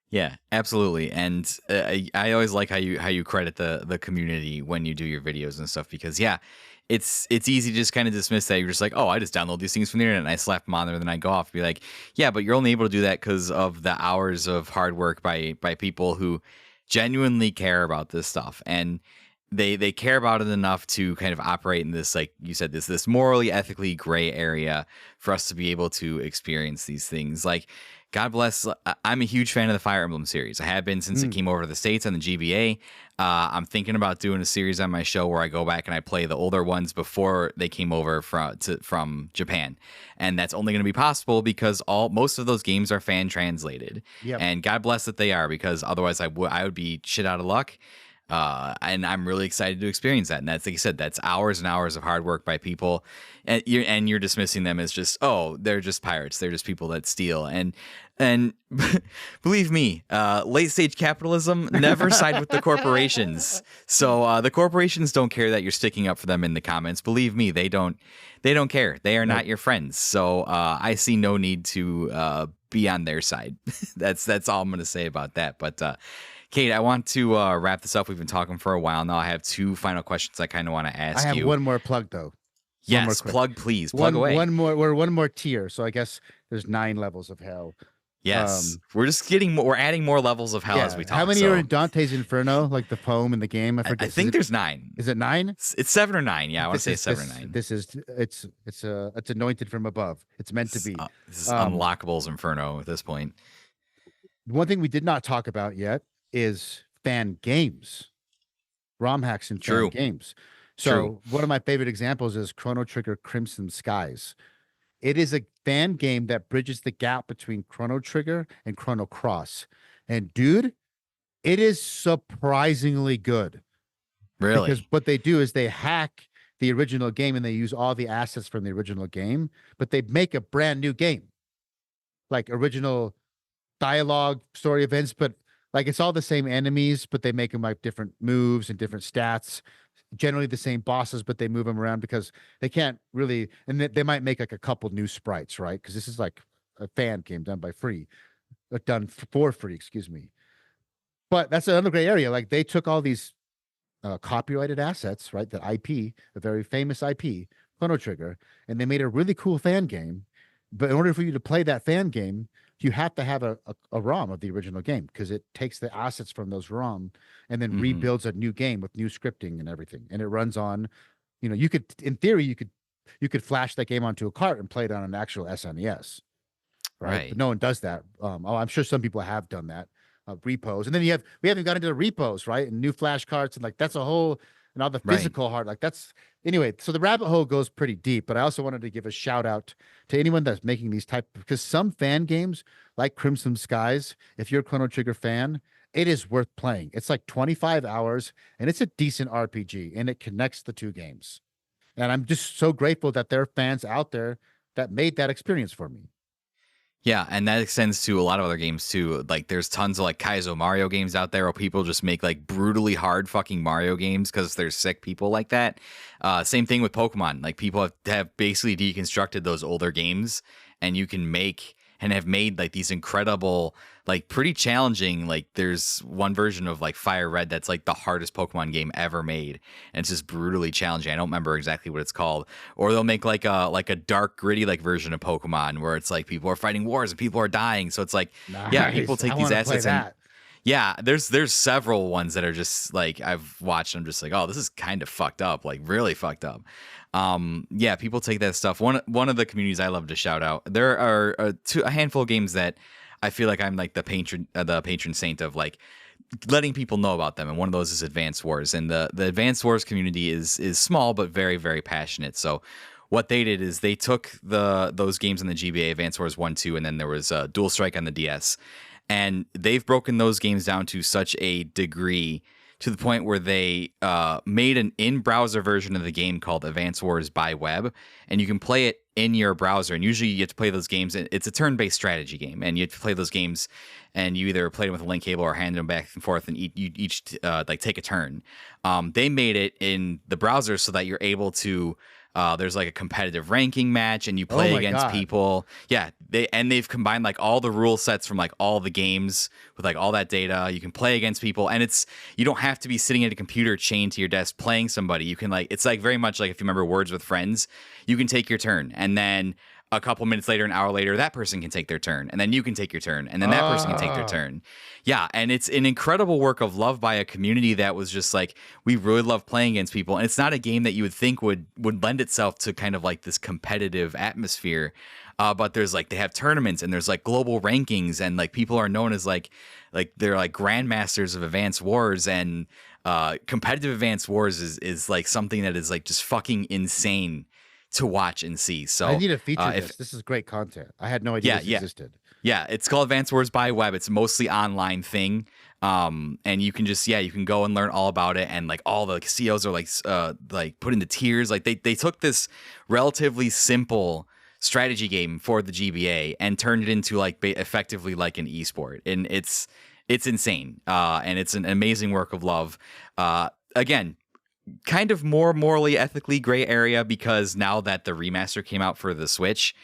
A: Yeah, absolutely. And I always like how you credit the community when you do your videos and stuff, because it's easy to just kind of dismiss that. You're just like, oh, I just download these things from the internet and I slap them on there, then I go off and be like, yeah, but you're only able to do that because of the hours of hard work by people who genuinely care about this stuff, and they care about it enough to kind of operate in this, like you said, this morally, ethically gray area for us to be able to experience these things. Like, God bless. I'm a huge fan of the Fire Emblem series. I have been since it came over to the States on the GBA. I'm thinking about doing a series on my show where I go back and I play the older ones before they came over from Japan, and that's only going to be possible because most of those games are fan translated.
B: Yep.
A: And God bless that they are, because otherwise I would be shit out of luck. And I'm really excited to experience that. And that's, like you said, that's hours and hours of hard work by people, and you're dismissing them as just, oh, they're just pirates. They're just people that steal. And believe me, late stage capitalism never side with the corporations. So the corporations don't care that you're sticking up for them in the comments. Believe me, they don't care. They are not your friends. So I see no need to be on their side. That's all I'm going to say about that. But Kate, I want to wrap this up. We've been talking for a while now. I have two final questions I kind of want to ask you.
B: I have one more plug, though.
A: Yes, plug, please. Plug away.
B: We're one more tier, so I guess there's 9 levels of hell.
A: Yes, we're adding more levels of hell as we talk.
B: How many are in Dante's Inferno, like the poem in the game? I forget.
A: I think there's 9.
B: Is it 9?
A: It's 7 or 9. Yeah, I want to say 7 or 9.
B: It's anointed from above. It's meant to be.
A: This is Unlockables Inferno at this point.
B: One thing we did not talk about yet is fan games, ROM hacks and fan games. So one of my favorite examples is Chrono Trigger Crimson Skies. It is a fan game that bridges the gap between Chrono Trigger and Chrono Cross. And dude, it is surprisingly good.
A: Really?
B: Because what they do is they hack the original game and they use all the assets from the original game, but they make a brand new game. Like original dialogue, story events, but like it's all the same enemies, but they make them like different moves and different stats. Generally the same bosses, but they move them around because they can't really, and they might make like a couple new sprites, right? Because this is like a fan game done for free, excuse me. But that's another gray area. Like they took all these copyrighted assets, right? That IP, a very famous IP, Chrono Trigger, and they made a really cool fan game. But in order for you to play that fan game, you have to have a ROM of the original game because it takes the assets from those ROM and then rebuilds a new game with new scripting and everything. And it runs on, you could, in theory, you could flash that game onto a cart and play it on an actual SNES, right? But no one does that. I'm sure some people have done that, repos. And then we haven't got into the repos, right? And new flash carts and like that's a whole, and all the physical hard, like that's, anyway, so the rabbit hole goes pretty deep, but I also wanted to give a shout out to anyone that's making these because some fan games like Crimson Skies, if you're a Chrono Trigger fan, it is worth playing. It's like 25 hours and it's a decent RPG and it connects the two games. And I'm just so grateful that there are fans out there that made that experience for me.
A: Yeah, and that extends to a lot of other games too. Like there's tons of like Kaizo Mario games out there where people just make like brutally hard fucking Mario games because there's sick people like that. Same thing with Pokemon. Like people have basically deconstructed those older games and you can make and have made like these incredible, like pretty challenging. Like there's one version of like Fire Red that's like the hardest Pokemon game ever made, and it's just brutally challenging. I don't remember exactly what it's called. Or they'll make like a dark, gritty like version of Pokemon where it's like people are fighting wars and people are dying. So it's like, yeah, people
B: Nice. I
A: take these
B: want to play
A: assets and
B: that.
A: yeah, there's several ones that are just like I've watched. I'm just like, oh, this is kind of fucked up, like really fucked up. Yeah, people take that stuff. One of the communities I love to shout out. There are a handful of games that I feel like I'm like the patron saint of like letting people know about them, and one of those is Advance Wars. And the Advance Wars community is small but very very passionate. So what they did is they took those games in the GBA, Advance Wars 1, 2, and then there was Dual Strike on the DS. And they've broken those games down to such a degree to the point where they made an in-browser version of the game called Advance Wars by Web, and you can play it in your browser. And usually you get to play those games. It's a turn-based strategy game, and you have to play those games, and you either play them with a link cable or hand them back and forth, and you each like take a turn. They made it in the browser so that you're able to. There's like a competitive ranking match, and you
B: Oh
A: play
B: my
A: against
B: God.
A: people. Yeah, they've combined like all the rule sets from like all the games with like all that data. You can play against people, and you don't have to be sitting at a computer chained to your desk playing somebody. You can like it's like very much like if you remember Words with Friends, you can take your turn, and then a couple minutes later, an hour later, that person can take their turn, and then you can take your turn, and then that person can take their
B: Oh,
A: turn. Yeah, and it's an incredible work of love by a community that was just like we really love playing against people, and it's not a game that you would think would lend itself to kind of like this competitive atmosphere. But there's like they have tournaments and there's like global rankings and like people are known as like they're like grandmasters of Advanced Wars and competitive Advanced Wars is like something that is like just fucking insane to watch and see.
B: I
A: So
B: need to feature
A: if
B: this. This is great content. I had no idea
A: yeah,
B: this
A: yeah.
B: existed.
A: Yeah, it's called Advanced Wars by Web. It's mostly online thing. And you can just you can go and learn all about it and like all the COs are like put into tiers. Like they took this relatively simple strategy game for the GBA and turned it into like effectively like an esport. And it's insane. And it's an amazing work of love. Again, kind of more morally ethically gray area because now that the remaster came out for the Switch,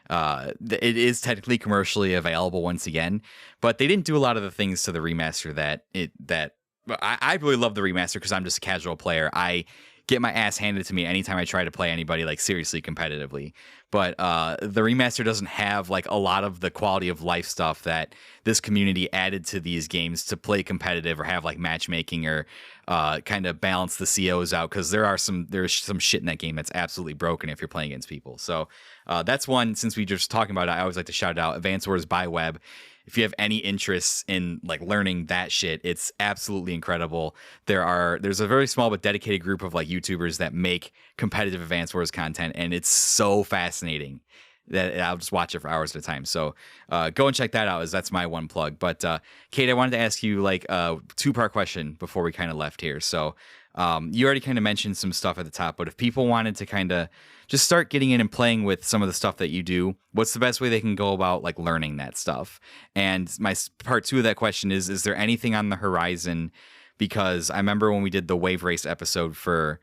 A: it is technically commercially available once again, but they didn't do a lot of the things to the remaster that I really love the remaster because I'm just a casual player. I get my ass handed to me anytime I try to play anybody like seriously competitively. But the remaster doesn't have like a lot of the quality of life stuff that this community added to these games to play competitive or have like matchmaking or kind of balance the COs out because there's some shit in that game that's absolutely broken if you're playing against people. So that's one. Since we just talking about it, I always like to shout it out. Advanced Wars by Web. If you have any interest in like learning that shit, it's absolutely incredible. There's a very small but dedicated group of like YouTubers that make competitive Advanced Wars content, and it's so fascinating that I'll just watch it for hours at a time. So go and check that out. That's my one plug. But Kate, I wanted to ask you like a two-part question before we kind of left here. So you already kind of mentioned some stuff at the top, but if people wanted to kind of just start getting in and playing with some of the stuff that you do, what's the best way they can go about like learning that stuff? And my part two of that question is there anything on the horizon? Because I remember when we did the Wave Race episode for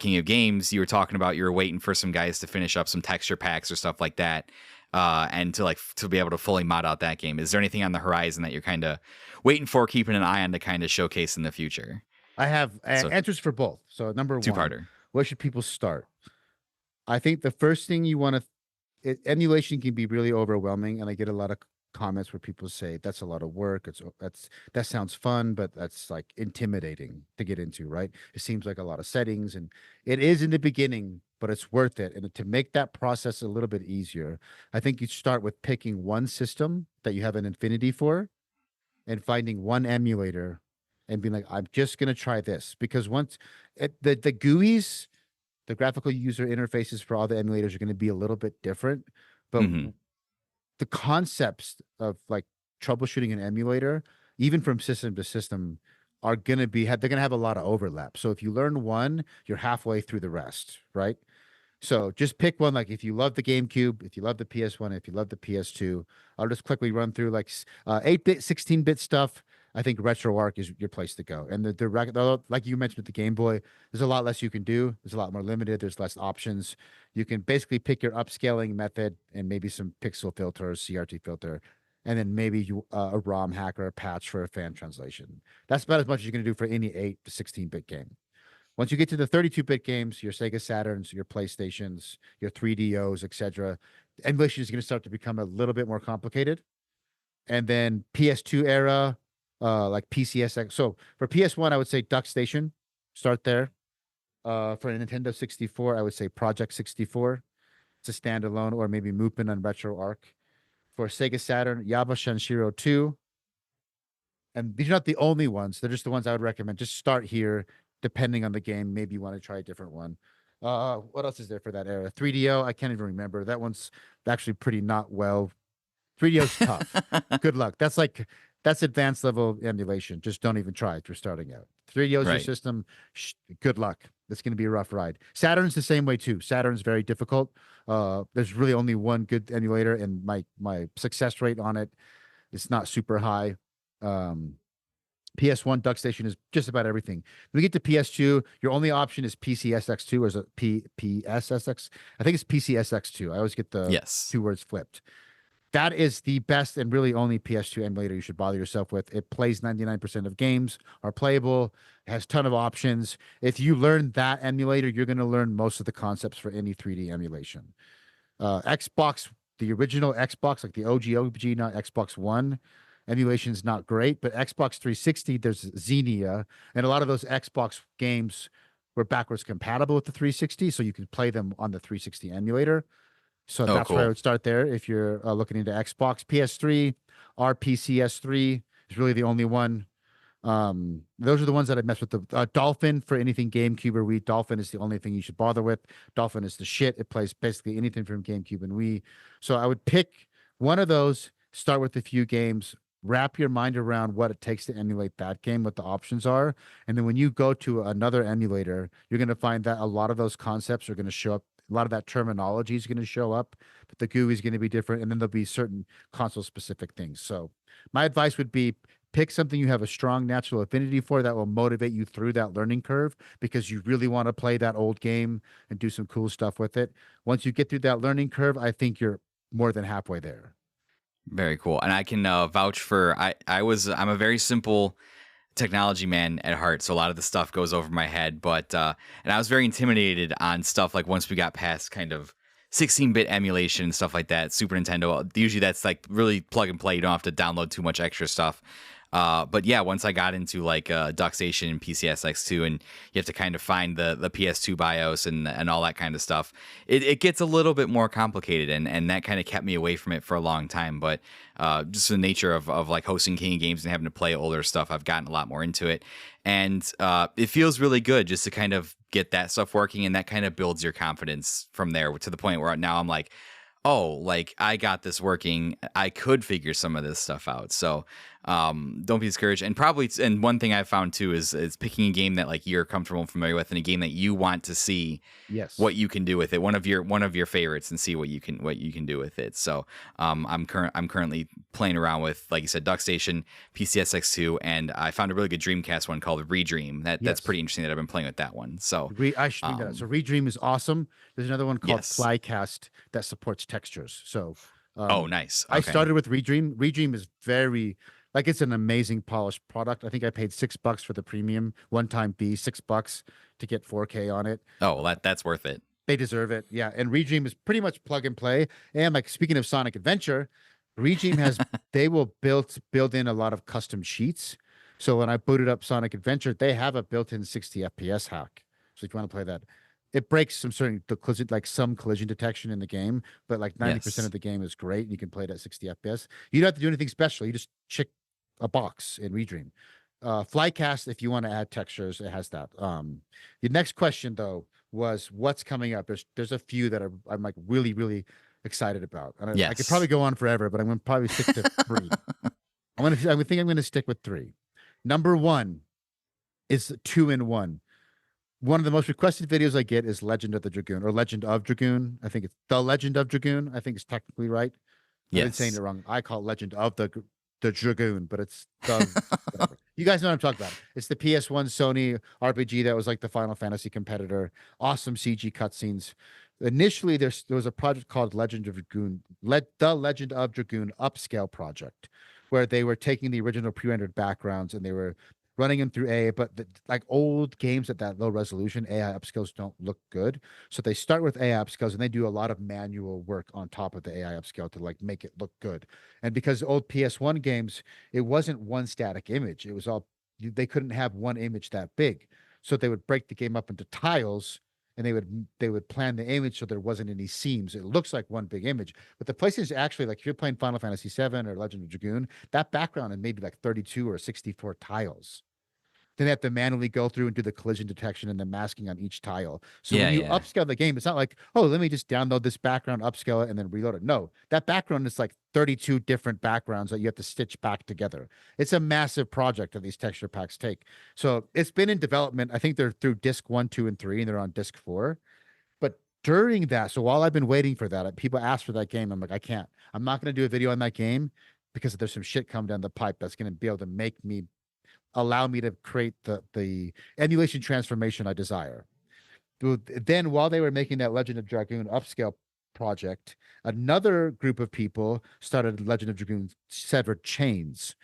A: King of Games, you were talking about you were waiting for some guys to finish up some texture packs or stuff like that, and to be able to fully mod out that game. Is there anything on the horizon that you're kind of waiting for, keeping an eye on to kind of showcase in the future?
B: I have
A: So
B: answers for both. So number one,
A: two-parter.
B: where should people start? I think the first thing you want to emulation can be really overwhelming, and I get a lot of comments where people say that's a lot of work. That sounds fun, but that's like intimidating to get into, right? It seems like a lot of settings, and it is in the beginning, but it's worth it. And to make that process a little bit easier, I think you start with picking one system that you have an affinity for, and finding one emulator, and being like, I'm just gonna try this because once the GUIs, the graphical user interfaces for all the emulators are going to be a little bit different, but
A: Mm-hmm.
B: the concepts of like troubleshooting an emulator, even from system to system, are going to they're going to have a lot of overlap. So if you learn one, you're halfway through the rest, right? So just pick one. Like if you love the GameCube, if you love the PS1, if you love the PS2, I'll just quickly run through like 8-bit, 16-bit stuff. I think RetroArch is your place to go. And like you mentioned with the Game Boy, there's a lot less you can do. There's a lot more limited. There's less options. You can basically pick your upscaling method and maybe some pixel filter or CRT filter, and then maybe a ROM hack or a patch for a fan translation. That's about as much as you're going to do for any 8 to 16-bit game. Once you get to the 32-bit games, your Sega Saturns, your PlayStations, your 3DOs, etc., emulation is going to start to become a little bit more complicated. And then PS2 era, like PCSX. So for PS1, I would say DuckStation, start there. For a Nintendo 64, I would say Project 64. It's a standalone, or maybe Mupen on RetroArch. For Sega Saturn, Yaba Shanshiro 2. And these are not the only ones. They're just the ones I would recommend. Just start here, depending on the game. Maybe you want to try a different one. What else is there for that era? 3DO, I can't even remember. That one's actually pretty not well. 3DO's tough. Good luck. That's advanced level emulation. Just don't even try if you're starting out. 3DO's your system. Good luck. It's going to be a rough ride. Saturn's the same way too. Saturn's very difficult. There's really only one good emulator, and my success rate on it is not super high. PS1 DuckStation is just about everything. When we get to PS2, your only option is PCSX2 or is it PSSX? I think it's PCSX2. I always get the two words flipped. That is the best and really only PS2 emulator you should bother yourself with. It plays 99% of games, are playable, it has a ton of options. If you learn that emulator, you're going to learn most of the concepts for any 3D emulation. Xbox, the original Xbox, like the OG, not Xbox One, emulation is not great, but Xbox 360, there's Xenia, and a lot of those Xbox games were backwards compatible with the 360, so you can play them on the 360 emulator. So that's where I would start there if you're looking into Xbox. PS3, RPCS3 is really the only one. Those are the ones that I mess with. The Dolphin for anything GameCube or Wii. Dolphin is the only thing you should bother with. Dolphin is the shit. It plays basically anything from GameCube and Wii. So I would pick one of those, start with a few games, wrap your mind around what it takes to emulate that game, what the options are. And then when you go to another emulator, you're going to find that a lot of those concepts are going to show up. A lot of that terminology is going to show up, but the GUI is going to be different. And then there'll be certain console specific things. So my advice would be pick something you have a strong natural affinity for that will motivate you through that learning curve, because you really want to play that old game and do some cool stuff with it. Once you get through that learning curve, I think you're more than halfway there.
A: Very cool. And I can vouch for, I'm a very simple technology man at heart, so a lot of the stuff goes over my head, but and I was very intimidated on stuff like once we got past kind of 16-bit emulation and stuff like that. Super Nintendo, usually that's like really plug and play. You don't have to download too much extra stuff. But yeah, once I got into like DuckStation and PCSX2, and you have to kind of find the PS2 BIOS and all that kind of stuff, it gets a little bit more complicated, and that kind of kept me away from it for a long time. But just the nature of like hosting King of Games and having to play older stuff, I've gotten a lot more into it. And it feels really good just to kind of get that stuff working, and that kind of builds your confidence from there to the point where now I'm like, oh, like I got this working. I could figure some of this stuff out. So don't be discouraged. And one thing I found too is picking a game that like you're comfortable and familiar with, and a game that you want to see what you can do with it. One of your favorites, and see what you can do with it. So I'm currently playing around with, like you said, DuckStation, PCSX2, and I found a really good Dreamcast one called Redream. That's pretty interesting that I've been playing with that one. So
B: I should do that. So Redream is awesome. There's another one called Flycast that supports textures. So
A: oh, nice. Okay.
B: I started with Redream. Redream is very it's an amazing polished product. I think I paid $6 for the premium one-time fee, $6 to get 4K on it.
A: Oh, that's worth it.
B: They deserve it. Yeah. And Redream is pretty much plug and play. And like speaking of Sonic Adventure, Redream has they will build in a lot of custom sheets. So when I booted up Sonic Adventure, they have a built-in 60 FPS hack. So if you want to play that, it breaks some some collision detection in the game, but like 90% of the game is great. And you can play it at 60 FPS. You don't have to do anything special. You just check a box in Redream. Flycast, if you want to add textures, it has that. The next question though was what's coming up. There's a few that I'm like really, really excited about. And I could probably go on forever, but I'm going to probably stick to 3. I think I'm going to stick with 3. Number 1 is 2-in-1. One of the most requested videos I get is Legend of the Dragoon, or Legend of Dragoon. I think it's The Legend of Dragoon. I think it's technically right. I've been saying it wrong. I call it Legend of the the Dragoon, but it's the whatever. You guys know what I'm talking about. It's the PS1 Sony RPG that was like the Final Fantasy competitor. Awesome CG cutscenes. Initially, there was a project called Legend of Dragoon, the Legend of Dragoon Upscale Project, where they were taking the original pre-rendered backgrounds and they were running them through AI. But like old games at that low resolution, AI upscales don't look good. So they start with AI upscales and they do a lot of manual work on top of the AI upscale to like make it look good. And because old PS1 games, it wasn't one static image. It was all they couldn't have one image that big. So they would break the game up into tiles and they would plan the image so there wasn't any seams. It looks like one big image. But the PlayStation is actually like if you're playing Final Fantasy VII or Legend of Dragoon, that background is maybe like 32 or 64 tiles. Then they have to manually go through and do the collision detection and the masking on each tile. So
A: Yeah,
B: when you
A: yeah.
B: upscale the game, it's not like, oh, let me just download this background, upscale it, and then reload it. No, that background is like 32 different backgrounds that you have to stitch back together. It's a massive project that these texture packs take. So it's been in development. I think they're through disc 1, 2, and 3, and they're on disc 4. But during that, so while I've been waiting for that, people ask for that game. I'm like, I can't. I'm not going to do a video on that game because there's some shit coming down the pipe that's going to be able to make me allow me to create the emulation transformation I desire. Then, while they were making that Legend of Dragoon upscale project, another group of people started Legend of Dragoon Severed Chains,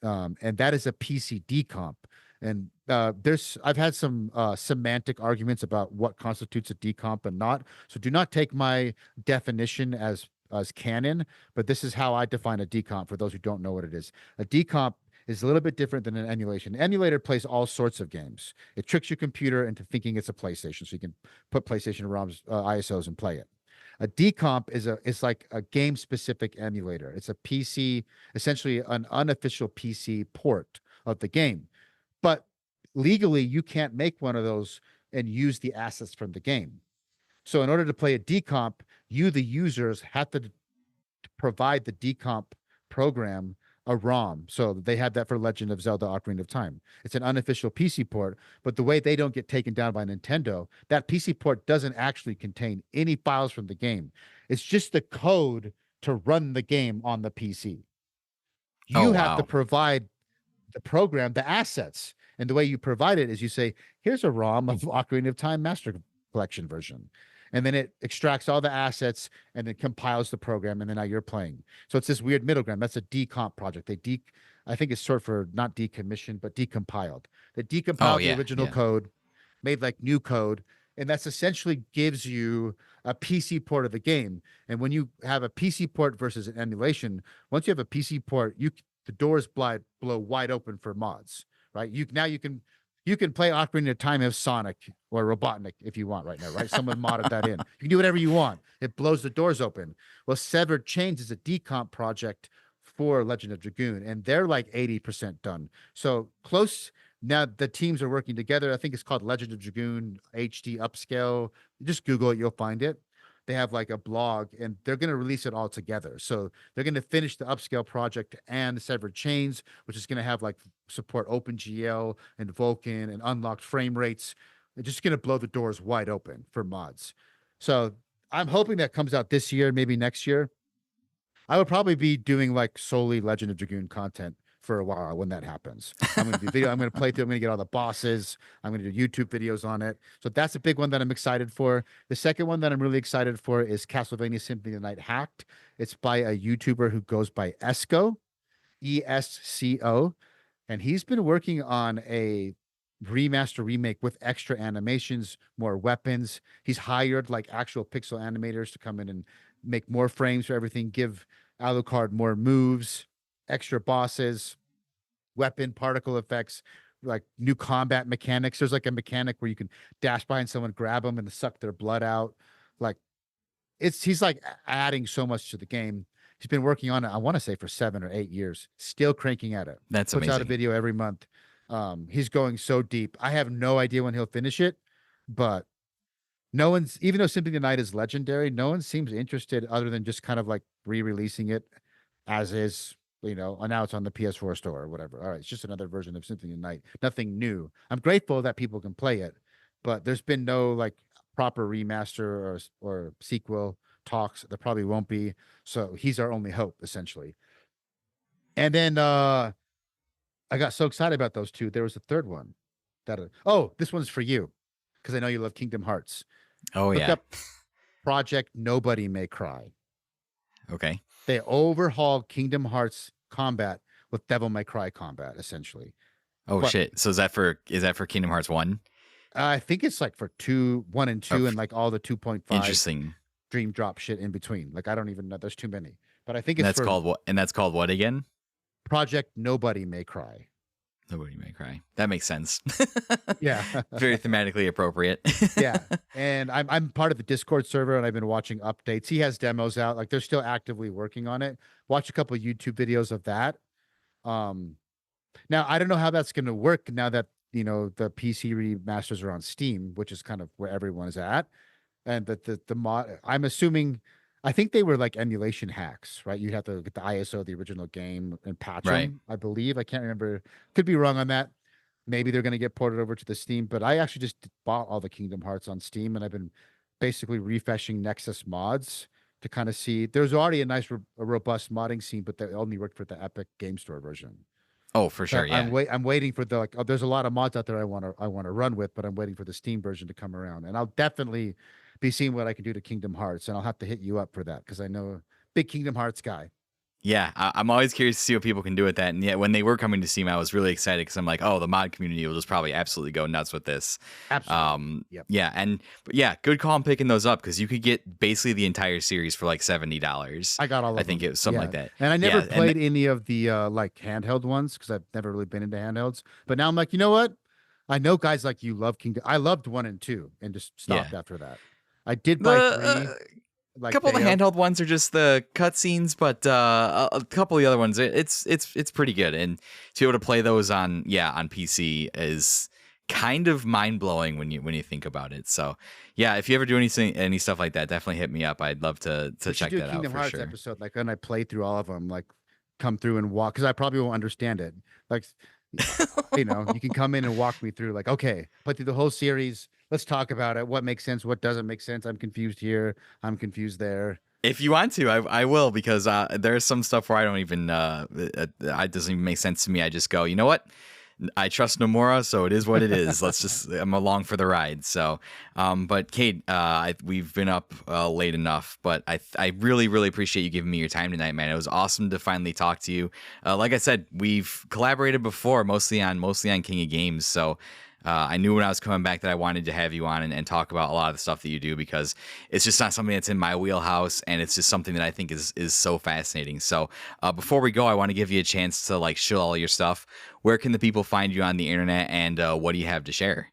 B: and that is a PC decomp. And I've had some semantic arguments about what constitutes a decomp and not. So do not take my definition as canon, but this is how I define a decomp for those who don't know what it is. A decomp is a little bit different than an emulation. An emulator plays all sorts of games. It tricks your computer into thinking it's a PlayStation, so you can put PlayStation ROMs, ISOs, and play it. A decomp is like a game specific emulator. It's a PC, essentially an unofficial PC port of the game. But legally, you can't make one of those and use the assets from the game. So in order to play a decomp, you, the users, have to provide the decomp program a ROM. So they had that for Legend of Zelda Ocarina of Time. It's an unofficial PC port, but the way they don't get taken down by Nintendo, that PC port doesn't actually contain any files from the game. It's just the code to run the game on the PC.
A: Oh,
B: You have to
A: wow.
B: provide the program, the assets. And the way you provide it is you say, here's a ROM of Ocarina of Time Master Collection version. And then it extracts all the assets and then compiles the program. And then now you're playing. So it's this weird middle ground. That's a decomp project. I think it's short for not decommissioned, but decompiled. They
A: Oh,
B: decompiled the
A: yeah,
B: original
A: yeah.
B: code, made like new code. And that's essentially gives you a PC port of the game. And when you have a PC port versus an emulation, once you have a PC port, the doors blow wide open for mods, right? You can play Ocarina of Time as Sonic or Robotnik if you want right now, right? Someone modded that in. You can do whatever you want. It blows the doors open. Well, Severed Chains is a decomp project for Legend of Dragoon, and they're like 80% done. So close. Now the teams are working together. I think it's called Legend of Dragoon HD Upscale. Just Google it, you'll find it. They have like a blog and they're going to release it all together. So they're going to finish the upscale project and Severed Chains, which is going to have like support OpenGL and Vulkan and unlocked frame rates. They're just going to blow the doors wide open for mods. So I'm hoping that comes out this year, maybe next year. I would probably be doing like solely Legend of Dragoon content for a while when that happens. I'm going to do video. I'm going to play through. I'm going to get all the bosses. I'm going to do YouTube videos on it. So that's a big one that I'm excited for. The second one that I'm really excited for is Castlevania Symphony of the Night Hacked. It's by a YouTuber who goes by Esco, ESCO, and he's been working on a remaster remake with extra animations, more weapons. He's hired like actual pixel animators to come in and make more frames for everything, give Alucard more moves, extra bosses, weapon particle effects, like new combat mechanics. There's like a mechanic where you can dash behind someone, grab them, and suck their blood out. Like he's like adding so much to the game. He's been working on it, I want to say, for 7 or 8 years, still cranking at it.
A: That's
B: Puts out a
A: amazing.
B: video every month. He's going so deep. I have no idea when he'll finish it, but no one's, even though Symphony of the Night is legendary, no one seems interested other than just kind of like re-releasing it as is, and now it's on the PS4 store or whatever. All right, it's just another version of Symphony of the Night. Nothing new. I'm grateful that people can play it, but there's been no like proper remaster or sequel talks. There probably won't be. So he's our only hope, essentially. And then I got so excited about those two. There was a third one that this one's for you because I know you love Kingdom Hearts.
A: Oh
B: Look
A: yeah.
B: up Project Nobody May Cry.
A: Okay.
B: They overhauled Kingdom Hearts combat with Devil May Cry combat, essentially.
A: Oh
B: But
A: shit. So is that for Kingdom Hearts 1?
B: I think it's like for 1 and 2 and like all the 2.5
A: Interesting.
B: Dream Drop shit in between. Like I don't even know. There's too many. But I think
A: And
B: it's
A: that's
B: for
A: called what? And that's called what again?
B: Project Nobody May Cry.
A: Nobody May Cry. That makes sense.
B: Yeah.
A: Very thematically appropriate.
B: Yeah. And I'm part of the Discord server and I've been watching updates. He has demos out. Like they're still actively working on it. Watch a couple of YouTube videos of that. Um Now I don't know how that's gonna work now that the PC remasters are on Steam, which is kind of where everyone is at. And the mod I'm assuming I think they were like emulation hacks, right? You have to get the ISO of the original game and patch
A: Right.
B: them, I believe. I can't remember. Could be wrong on that. Maybe they're going to get ported over to the Steam, but I actually just bought all the Kingdom Hearts on Steam and I've been basically refreshing Nexus mods to kind of see. There's already a nice, a robust modding scene, but they only worked for the Epic Game Store version.
A: Oh, for
B: So
A: sure. Yeah.
B: I'm waiting for there's a lot of mods out there I want to run with, but I'm waiting for the Steam version to come around. And I'll definitely be seeing what I can do to Kingdom Hearts, and I'll have to hit you up for that because I know a big Kingdom Hearts guy.
A: Yeah, I'm always curious to see what people can do with that. And yeah, when they were coming to Steam, I was really excited because I'm like, oh, the mod community will just probably absolutely go nuts with this.
B: Absolutely. Yep.
A: Yeah, but yeah, good call on picking those up because you could get basically the entire series for like $70.
B: I got all of
A: I think
B: them.
A: it was something
B: Yeah.
A: like that.
B: And I never
A: Yeah,
B: played any of the like handheld ones because I've never really been into handhelds. But now I'm like, you know what? I know guys like you love Kingdom. I loved 1 and 2 and just stopped
A: yeah.
B: after that. I did buy
A: The
B: 3. Like
A: couple of the
B: Bayo.
A: handheld ones are just the cutscenes, but a couple of the other ones, it's pretty good. And to be able to play those on PC is kind of mind blowing when you think about it. So yeah, if you ever do any stuff like that, definitely hit me up. I'd love to
B: We should
A: check
B: do a
A: that out
B: Kingdom
A: for
B: Hearts
A: sure.
B: episode, like when I play through all of them, like come through and walk because I probably won't understand it. Like, you can come in and walk me through. Like, okay, play through the whole series. Let's talk about it. What makes sense? What doesn't make sense? I'm confused here. I'm confused there.
A: If you want to, I will because there's some stuff where I don't even it doesn't even make sense to me. I just go, you know what? I trust Nomura, so it is what it is. I'm along for the ride. So, but Kate, we've been up late enough, but I really, really appreciate you giving me your time tonight, man. It was awesome to finally talk to you. Like I said, we've collaborated before, mostly on King of Games. So, I knew when I was coming back that I wanted to have you on and talk about a lot of the stuff that you do because it's just not something that's in my wheelhouse and it's just something that I think is so fascinating. So before we go, I want to give you a chance to like show all your stuff. Where can the people find you on the internet and what do you have to share?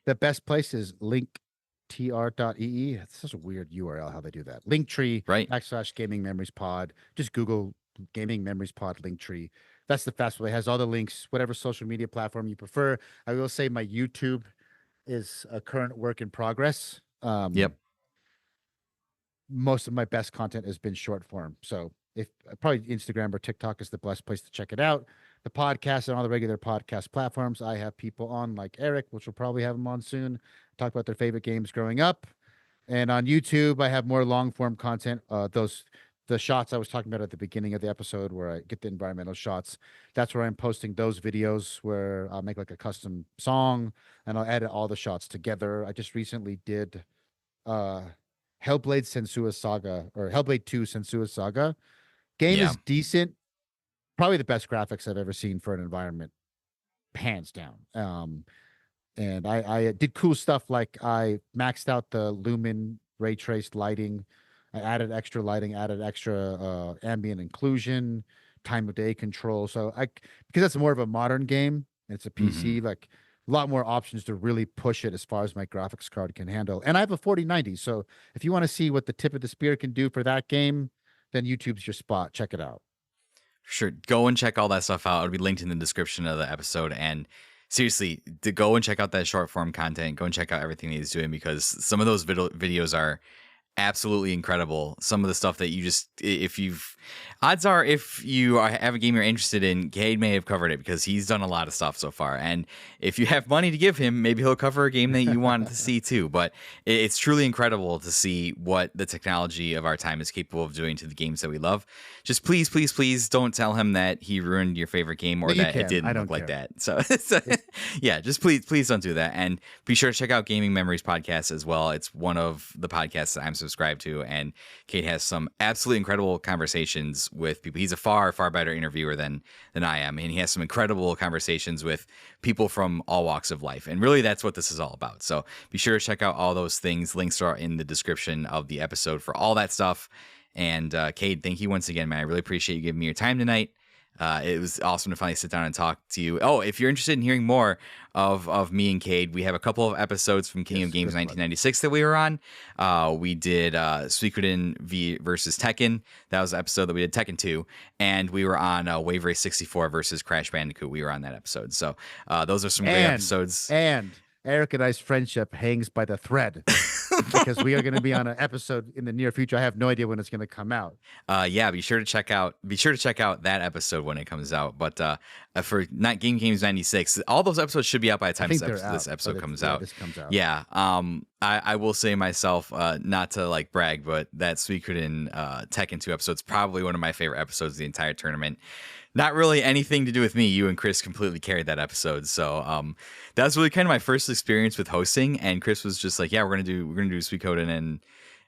B: The best place is linktr.ee. It's such a weird URL how they do that. Linktree
A: Right.
B: / gaming memories pod. Just Google gaming memories pod Linktree. That's the fast way. It has all the links, whatever social media platform you prefer. I will say my YouTube is a current work in progress.
A: Yep.
B: Most of my best content has been short form. So if probably Instagram or TikTok is the best place to check it out. The podcast and all the regular podcast platforms. I have people on like Eric, which will probably have them on soon, talk about their favorite games growing up. And on YouTube, I have more long form content. The shots I was talking about at the beginning of the episode where I get the environmental shots. That's where I'm posting those videos where I'll make like a custom song and I'll edit all the shots together. I just recently did uh Hellblade Sensuous Saga or Hellblade 2 Sensuous Saga. Game
A: Yeah.
B: is decent. Probably the best graphics I've ever seen for an environment, hands down. And I did cool stuff like I maxed out the lumen ray traced lighting. I added extra lighting, added extra ambient inclusion, time of day control. So because that's more of a modern game, and it's a PC, like a lot more options to really push it as far as my graphics card can handle. And I have a 4090, so if you want to see what the tip of the spear can do for that game, then YouTube's your spot. Check it out.
A: Sure. Go and check all that stuff out. It'll be linked in the description of the episode. And seriously, to go and check out that short form content, go and check out everything he's doing because some of those videos are absolutely incredible. Some of the stuff that you just, odds are, if you have a game you're interested in, Kade may have covered it because he's done a lot of stuff so far. And if you have money to give him, maybe he'll cover a game that you wanted to see too. But it's truly incredible to see what the technology of our time is capable of doing to the games that we love. Just please, please, please don't tell him that he ruined your favorite game or that it didn't look like that. So, yeah, just please don't do that. And be sure to check out Gaming Memories podcast as well. It's one of the podcasts that I'm subscribed to, and Kade has some absolutely incredible conversations with people. He's a far better interviewer than I am, and he has some incredible conversations with people from all walks of life. And really, that's what this is all about. So be sure to check out all those things. Links are in the description of the episode for all that stuff. And Kade, thank you once again, man. I really appreciate you giving me your time tonight. It was awesome to finally sit down and talk to you. Oh, if you're interested in hearing more of me and Kade, we have a couple of episodes from King of Games 1996 that we were on. We did Suikoden versus Tekken. That was the episode that we did Tekken 2. And we were on Wave Race 64 versus Crash Bandicoot. We were on that episode. So those are some great episodes.
B: And Eric and I's friendship hangs by the thread. Because we are going to be on an episode in the near future. I have no idea when it's going to come out.
A: Yeah, be sure to check out that episode when it comes out. But for not Game Games 96, all those episodes should be out by the time this episode comes out.
B: This comes out.
A: Yeah. I will say myself, not to like brag, but that Suikoden Tekken 2 episode is probably one of my favorite episodes of the entire tournament. Not really anything to do with me. You and Chris completely carried that episode. So that was really kind of my first experience with hosting. And Chris was just like, "Yeah, we're gonna do Suikoden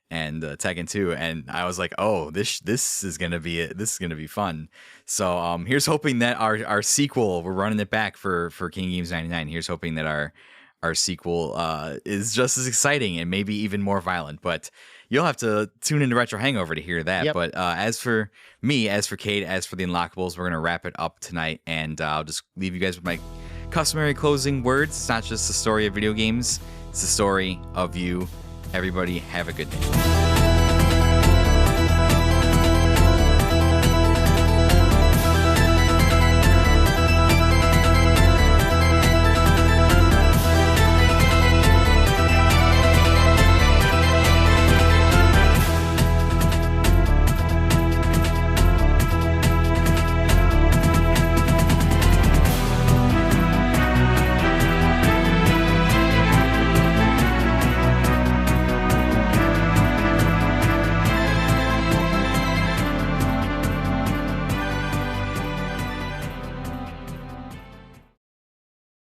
A: and Tekken 2." And I was like, "Oh, this is gonna be it. This is gonna be fun." So here's hoping that our sequel, we're running it back for King Games 99. Here's hoping that our sequel is just as exciting and maybe even more violent. But you'll have to tune into Retro Hangover to hear that. Yep. But as for me, as for Kade, as for the Unlockables, we're going to wrap it up tonight. And I'll just leave you guys with my customary closing words. It's not just the story of video games. It's the story of you. Everybody have a good day.